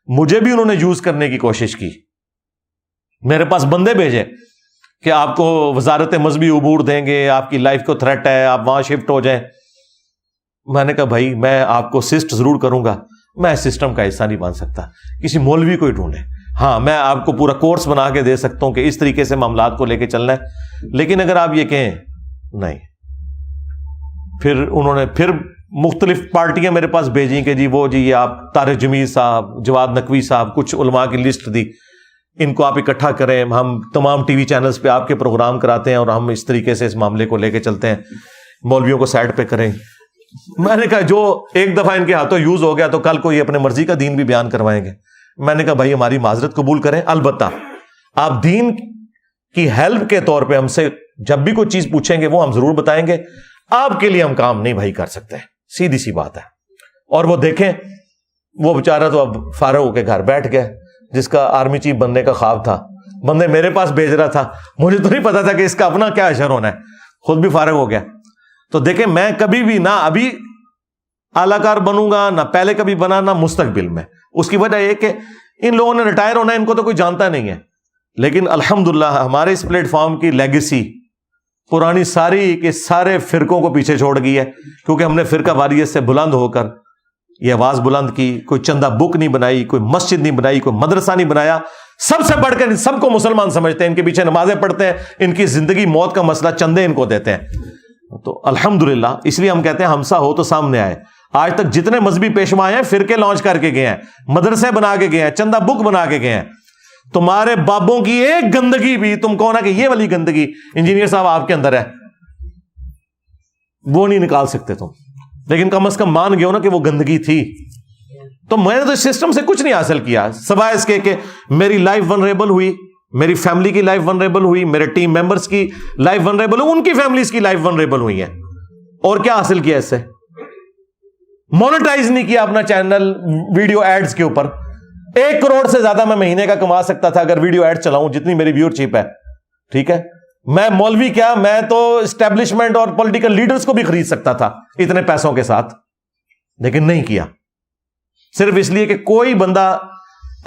مجھے بھی انہوں نے یوز کرنے کی کوشش کی. میرے پاس بندے بھیجے کہ آپ کو وزارت مذہبی امور دیں گے, آپ کی لائف کو تھریٹ ہے, آپ وہاں شفٹ ہو جائیں. میں نے کہا بھائی میں آپ کو اسسٹ ضرور کروں گا, میں سسٹم کا حصہ نہیں بن سکتا, کسی مولوی کو ہی ڈھونڈیں. ہاں میں آپ کو پورا کورس بنا کے دے سکتا ہوں کہ اس طریقے سے معاملات کو لے کے چلنا ہے, لیکن اگر آپ یہ کہیں نہیں. پھر انہوں نے پھر مختلف پارٹیاں میرے پاس بھیجیں کہ جی وہ جی یہ آپ طارق جمیل صاحب, جواد نقوی صاحب, کچھ علماء کی لسٹ دی, ان کو آپ اکٹھا کریں, ہم تمام ٹی وی چینلز پہ آپ کے پروگرام کراتے ہیں اور ہم اس طریقے سے اس معاملے کو لے کے چلتے ہیں, مولویوں کو سائڈ پہ کریں. میں نے کہا جو ایک دفعہ ان کے ہاتھوں یوز ہو گیا تو کل کو یہ اپنے مرضی کا دین بھی بیان کروائیں گے. میں نے کہا بھائی ہماری معذرت قبول کریں, البتہ آپ دین کی ہیلپ کے طور پہ ہم سے جب بھی کوئی چیز پوچھیں گے وہ ہم ضرور بتائیں گے, آپ کے لیے ہم کام نہیں بھائی کر سکتے, سیدھی سی بات ہے. اور وہ دیکھیں وہ بیچارہ تو اب فارغ ہو کے گھر بیٹھ گیا, جس کا آرمی چیف بننے کا خواب تھا, بندے میرے پاس بھیج رہا تھا, مجھے تو نہیں پتا تھا کہ اس کا اپنا کیا اشر ہونا ہے, خود بھی فارغ ہو گیا. تو دیکھیں میں کبھی بھی نہ ابھی اعلی کار بنوں گا, نہ پہلے کبھی بنا, نہ مستقبل میں. اس کی وجہ یہ کہ ان لوگوں نے ریٹائر ہونا ہے, ان کو تو کوئی جانتا نہیں ہے, لیکن الحمدللہ ہمارے اس پلیٹ فارم کی لیگیسی پرانی ساری کے سارے فرقوں کو پیچھے چھوڑ گئی ہے, کیونکہ ہم نے فرقہ واریت سے بلند ہو کر یہ آواز بلند کی. کوئی چندہ بک نہیں بنائی, کوئی مسجد نہیں بنائی, کوئی مدرسہ نہیں بنایا, سب سے بڑھ کر سب کو مسلمان سمجھتے ہیں, ان کے پیچھے نمازیں پڑھتے ہیں, ان کی زندگی موت کا مسئلہ چندے ان کو دیتے ہیں. تو الحمدللہ اس لیے ہم کہتے ہیں ہمسا ہو تو سامنے آئے. آج تک جتنے مذہبی پیشوا ہیں فرقے لانچ کر کے گئے ہیں, مدرسے بنا کے گئے ہیں, چندہ بک بنا کے گئے ہیں. تمہارے بابوں کی ایک گندگی بھی تم کہو نا کہ یہ والی گندگی انجینئر صاحب آپ کے اندر ہے, وہ نہیں نکال سکتے تم, لیکن کم از کم مان گئے ہو نا کہ وہ گندگی تھی. تو میں نے تو اس سسٹم سے کچھ نہیں حاصل کیا سوائے اس کے کہ میری لائف ونریبل ہوئی, میری فیملی کی لائف ونریبل ہوئی, میرے ٹیم ممبرز کی لائف ونریبل ہوئی, ان کی فیملیز کی لائف ونریبل ہوئی ہیں. اور کیا حاصل کیا اس سے؟ مونیٹائز نہیں کیا اپنا چینل ویڈیو ایڈز کے اوپر. 1 کروڑ سے زیادہ میں مہینے کا کما سکتا تھا اگر ویڈیو ایڈ چلاؤں, جتنی میری ویور شپ ہے. ٹھیک ہے, میں مولوی کیا, میں تو اسٹیبلشمنٹ اور پولیٹیکل لیڈرز کو بھی خرید سکتا تھا اتنے پیسوں کے ساتھ, لیکن نہیں کیا. صرف اس لیے کہ کوئی بندہ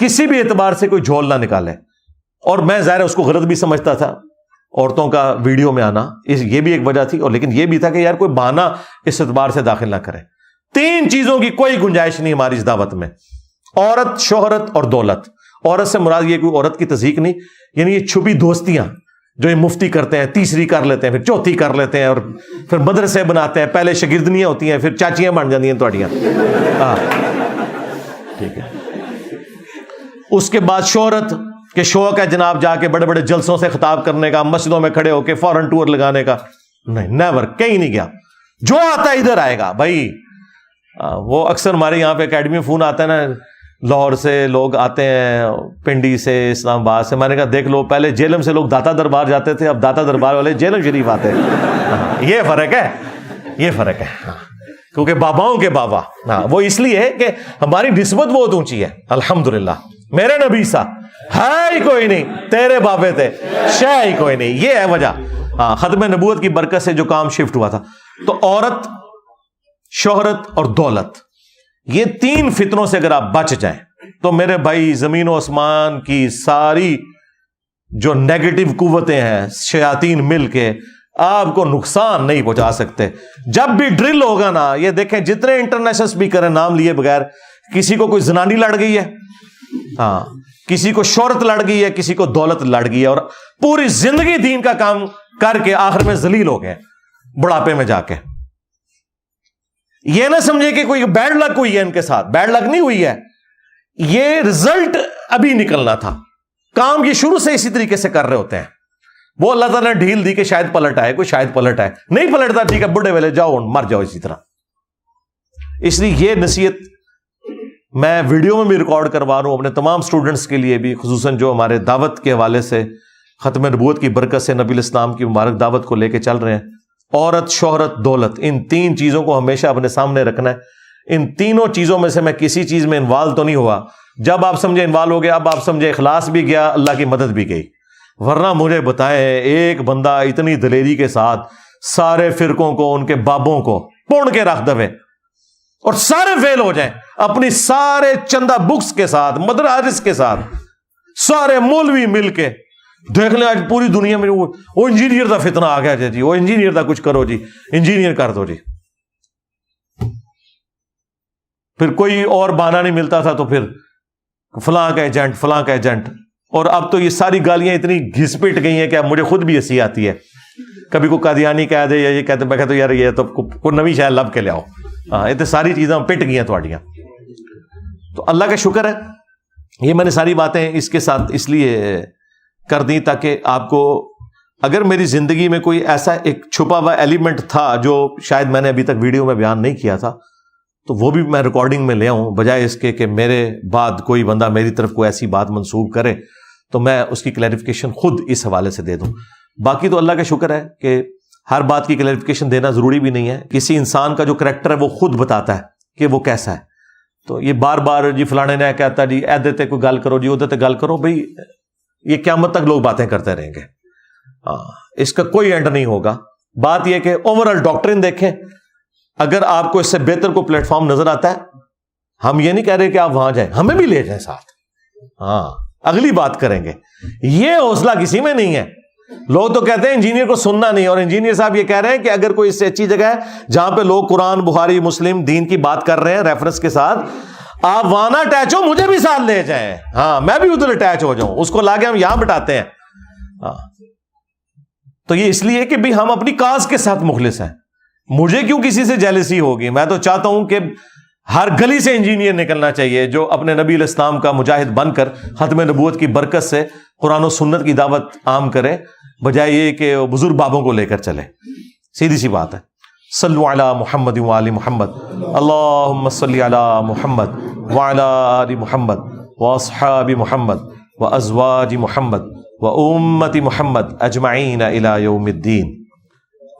کسی بھی اعتبار سے کوئی جھول نہ نکالے. اور میں ظاہر اس کو غلط بھی سمجھتا تھا عورتوں کا ویڈیو میں آنا, یہ بھی ایک وجہ تھی. اور لیکن یہ بھی تھا کہ یار کوئی بہانہ اس اعتبار سے داخل نہ کرے. 3 چیزوں کی کوئی گنجائش نہیں ہماری اس دعوت میں, عورت, شہرت اور دولت. عورت سے مراد یہ کوئی عورت کی تضحیک نہیں, یعنی یہ چھپی دوستیاں جو یہ مفتی کرتے ہیں, تیسری کر لیتے ہیں, پھر چوتھی کر لیتے ہیں, اور پھر مدرسے بناتے ہیں, پہلے شاگردنیاں ہوتی ہیں, پھر چاچیاں بن جاتی ہیں تھوڑیاں. ٹھیک ہے. اس کے بعد شہرت کہ شوق ہے جناب جا کے بڑے بڑے جلسوں سے خطاب کرنے کا, مسجدوں میں کھڑے ہو کے فورن ٹور لگانے کا. نہیں, نیور, کہیں نہیں گیا. جو آتا ہے ادھر آئے گا بھائی. وہ اکثر ہمارے یہاں پہ اکیڈمی میں فون آتا ہے نا, لاہور سے لوگ آتے ہیں, پنڈی سے, اسلام آباد سے. میں نے کہا دیکھ لو, پہلے جیلم سے لوگ داتا دربار جاتے تھے, اب داتا دربار والے جیلم شریف آتے ہیں. یہ فرق ہے, یہ فرق ہے. کیونکہ باباؤں کے بابا, وہ اس لیے کہ ہماری نسبت بہت اونچی ہے. الحمدللہ میرے نبی سا ہے ہی کوئی نہیں, تیرے بابے تھے شے ہی کوئی نہیں. یہ ہے وجہ. ختم نبوت کی برکت سے جو کام شفٹ ہوا تھا. تو عورت, شہرت اور دولت, یہ 3 فتنوں سے اگر آپ بچ جائیں تو میرے بھائی زمین و آسمان کی ساری جو نیگیٹو قوتیں ہیں, شیاطین مل کے آپ کو نقصان نہیں پہنچا سکتے. جب بھی ڈرل ہوگا نا, یہ دیکھیں جتنے انٹرنیشنل اسپیکر ہیں نام لیے بغیر, کسی کو کوئی زنانی لڑ گئی ہے, کسی کو شہرت لڑ گئی ہے, کسی کو دولت لڑ گئی ہے, اور پوری زندگی دین کا کام کر کے آخر میں ذلیل ہو گئے بڑھاپے میں جا کے. یہ نہ سمجھے کہ کوئی بیڈ لک ہوئی ہے ان کے ساتھ, بیڈ لک نہیں ہوئی ہے, یہ رزلٹ ابھی نکلنا تھا. کام یہ شروع سے اسی طریقے سے کر رہے ہوتے ہیں. وہ اللہ تعالیٰ نے ڈھیل دی کہ شاید پلٹ آئے, کوئی شاید پلٹ آئے, نہیں پلٹتا ٹھیک ہے, بڑھے ویلے جاؤ مر جاؤ اسی طرح. اس لیے یہ نصیحت میں ویڈیو میں بھی ریکارڈ کروا رہا ہوں اپنے تمام سٹوڈنٹس کے لیے بھی, خصوصاً جو ہمارے دعوت کے حوالے سے ختم نبوت کی برکت سے نبی الاسلام کی مبارک دعوت کو لے کے چل رہے ہیں. عورت, شہرت, دولت, ان 3 چیزوں کو ہمیشہ اپنے سامنے رکھنا ہے. ان تینوں چیزوں میں سے میں کسی چیز میں انوالو تو نہیں ہوا. جب آپ سمجھے انوالو ہو گیا, اب آپ سمجھے اخلاص بھی گیا, اللہ کی مدد بھی گئی. ورنہ مجھے بتائیں ایک بندہ اتنی دلیری کے ساتھ سارے فرقوں کو, ان کے بابوں کو پون کے رکھ دوے اور سارے فیل ہو جائیں, اپنی سارے چندہ بکس کے ساتھ، مدارس کے ساتھ، سارے مولوی مل کے دیکھ لیں آج پوری دنیا میں وہ انجینئر دا فتنہ آ گیا جی، وہ انجینئر دا کچھ کرو جی، انجینئر کر دو جی. پھر کوئی اور بہانہ نہیں ملتا تھا تو پھر فلاں کا ایجنٹ، فلاں کا ایجنٹ. اور اب تو یہ ساری گالیاں اتنی گھس پٹ گئی ہیں کہ اب مجھے خود بھی ہنسی آتی ہے. کبھی کوئی قادیانی کہہ دے یا یہ کہتے، میں کہتا ہوں یار یہ تو کوئی نوی شاید لب کے لے آؤ. ہاں یہ تو ساری چیزیں پٹ گئی ہیں تھوڑیاں. تو اللہ کا شکر ہے، یہ میں نے ساری باتیں اس کے ساتھ اس لیے کر دی تاکہ آپ کو، اگر میری زندگی میں کوئی ایسا ایک چھپا ہوا ایلیمنٹ تھا جو شاید میں نے ابھی تک ویڈیو میں بیان نہیں کیا تھا، تو وہ بھی میں ریکارڈنگ میں لے آؤں، بجائے اس کے کہ میرے بعد کوئی بندہ میری طرف کوئی ایسی بات منسوب کرے تو میں اس کی کلیریفیکیشن خود اس حوالے سے دے دوں. باقی تو اللہ کا شکر ہے کہ ہر بات کی کلیریفیکیشن دینا ضروری بھی نہیں ہے. کسی انسان کا جو کریکٹر ہے وہ خود بتاتا ہے کہ وہ کیسا ہے. تو یہ بار بار جی فلانے نے کہتا جی ایدے تے کوئی گل کرو جی ادھر تے گل کرو، بھائی یہ قیامت تک لوگ باتیں کرتے رہیں گے. اس کا کوئی اینڈ نہیں ہوگا. بات یہ کہ اوورآل ڈاکٹرن دیکھیں، اگر آپ کو اس سے بہتر کوئی پلیٹ فارم نظر آتا ہے، ہم یہ نہیں کہہ رہے کہ آپ وہاں جائیں، ہمیں بھی لے جائیں ساتھ. ہاں اگلی بات کریں گے. یہ حوصلہ کسی میں نہیں ہے. لوگ تو کہتے ہیں انجینئر کو سننا نہیں، اور انجینئر صاحب یہ کہہ رہے ہیں کہ اگر کوئی اس سے اچھی جگہ ہے جہاں پہ لوگ قرآن، بخاری، مسلم، دین کی بات کر رہے ہیں ریفرنس کے ساتھ، آپ وہاں نہ اٹیچ ہو، مجھے بھی ساتھ لے جائیں. ہاں میں بھی ادھر اٹیچ ہو جاؤں، اس کو لا کے ہم یہاں بٹاتے ہیں. ہاں تو یہ اس لیے کہ بھی ہم اپنی کاز کے ساتھ مخلص ہیں. مجھے کیوں کسی سے جیلسی ہوگی؟ میں تو چاہتا ہوں کہ ہر گلی سے انجینئر نکلنا چاہیے جو اپنے نبی علیہ السلام کا مجاہد بن کر ختم نبوت کی برکت سے قرآن و سنت کی دعوت عام کرے، بجائے یہ کہ بزرگ بابوں کو لے کر چلے. سیدھی سی بات ہے. صلو علی محمد وآل محمد، اللہم صلی علی محمد وعلی آل محمد واصحاب محمد وازواج محمد وامت محمد اجمعین الی یوم الدین.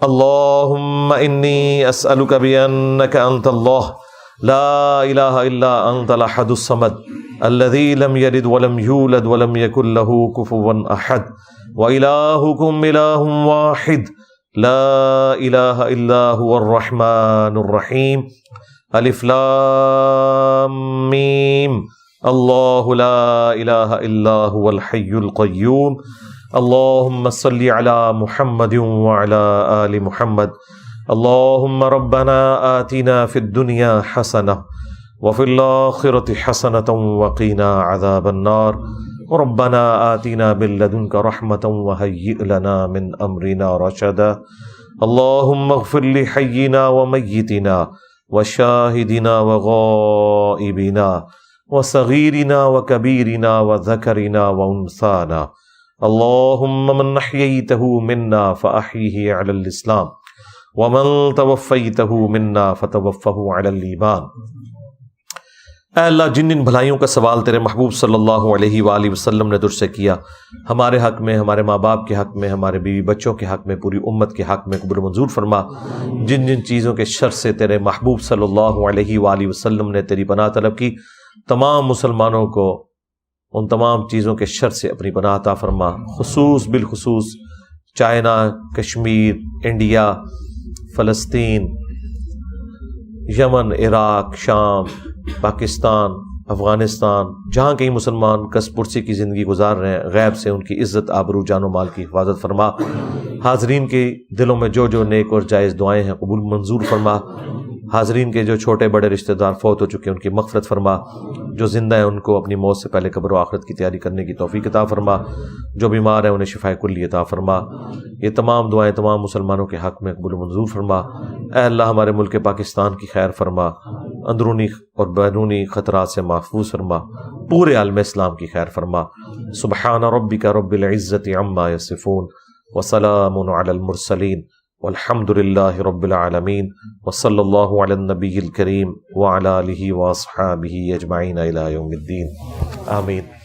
اللہم انی اسألک بانک انت اللہ لا الہ الا انت الاحد الصمد الذی لم یلد ولم یولد ولم یکن له کفوا احد وإلہکم الہ واحد لا الہ الا هو الرحمن الرحیم. الف لام میم. اللہ لا الہ الا هو الحی القیوم. اللہم صلی علی محمد وعلی آل محمد. اللہم ربنا آتنا فی الدنیا حسنہ وفی الآخرۃ حسنۃ وقنا عذاب النار. ربنا آتنا من لدنک رحمۃ وہیئ لنا من امرنا رشدا. اللہم اغفر لحینا ومیتنا وشاہدنا وغائبنا وصغیرنا وکبیرنا وذکرنا وانثانا. اللہم من احییتہ منا فاحیہ علی الاسلام ومن توفیتہ منا فتوفہ علی الایمان. اے اللہ، جن جن بھلائیوں کا سوال تیرے محبوب صلی اللہ علیہ وآلہ وسلم نے تجھ سے کیا، ہمارے حق میں، ہمارے ماں باپ کے حق میں، ہمارے بیوی بچوں کے حق میں، پوری امت کے حق میں قبول منظور فرما. جن جن چیزوں کے شر سے تیرے محبوب صلی اللہ علیہ وآلہ وسلم نے تیری پناہ طلب کی، تمام مسلمانوں کو ان تمام چیزوں کے شر سے اپنی پناہ عطا فرما. بالخصوص چائنا، کشمیر، انڈیا، فلسطین، یمن، عراق، شام، پاکستان، افغانستان، جہاں کئی مسلمان کس پرسی کی زندگی گزار رہے ہیں، غیب سے ان کی عزت، آبرو، جان و مال کی حفاظت فرما. حاضرین کے دلوں میں جو جو نیک اور جائز دعائیں ہیں قبول منظور فرما. حاضرین کے جو چھوٹے بڑے رشتہ دار فوت ہو چکے ان کی مغفرت فرما. جو زندہ ہیں ان کو اپنی موت سے پہلے قبر و آخرت کی تیاری کرنے کی توفیق عطا فرما. جو بیمار ہیں انہیں شفائے کلی عطا فرما. یہ تمام دعائیں تمام مسلمانوں کے حق میں قبول منظور فرما. اے اللہ، ہمارے ملک پاکستان کی خیر فرما، اندرونی اور بیرونی خطرات سے محفوظ فرما، پورے عالم اسلام کی خیر فرما. سبحان ربک رب العزت عما یصفون وسلام علی المرسلین والحمد للہ رب العالمین وصلی اللہ علی النبی الکریم وعلی آلہ واصحابہ اجمعین الی یوم الدین. آمین.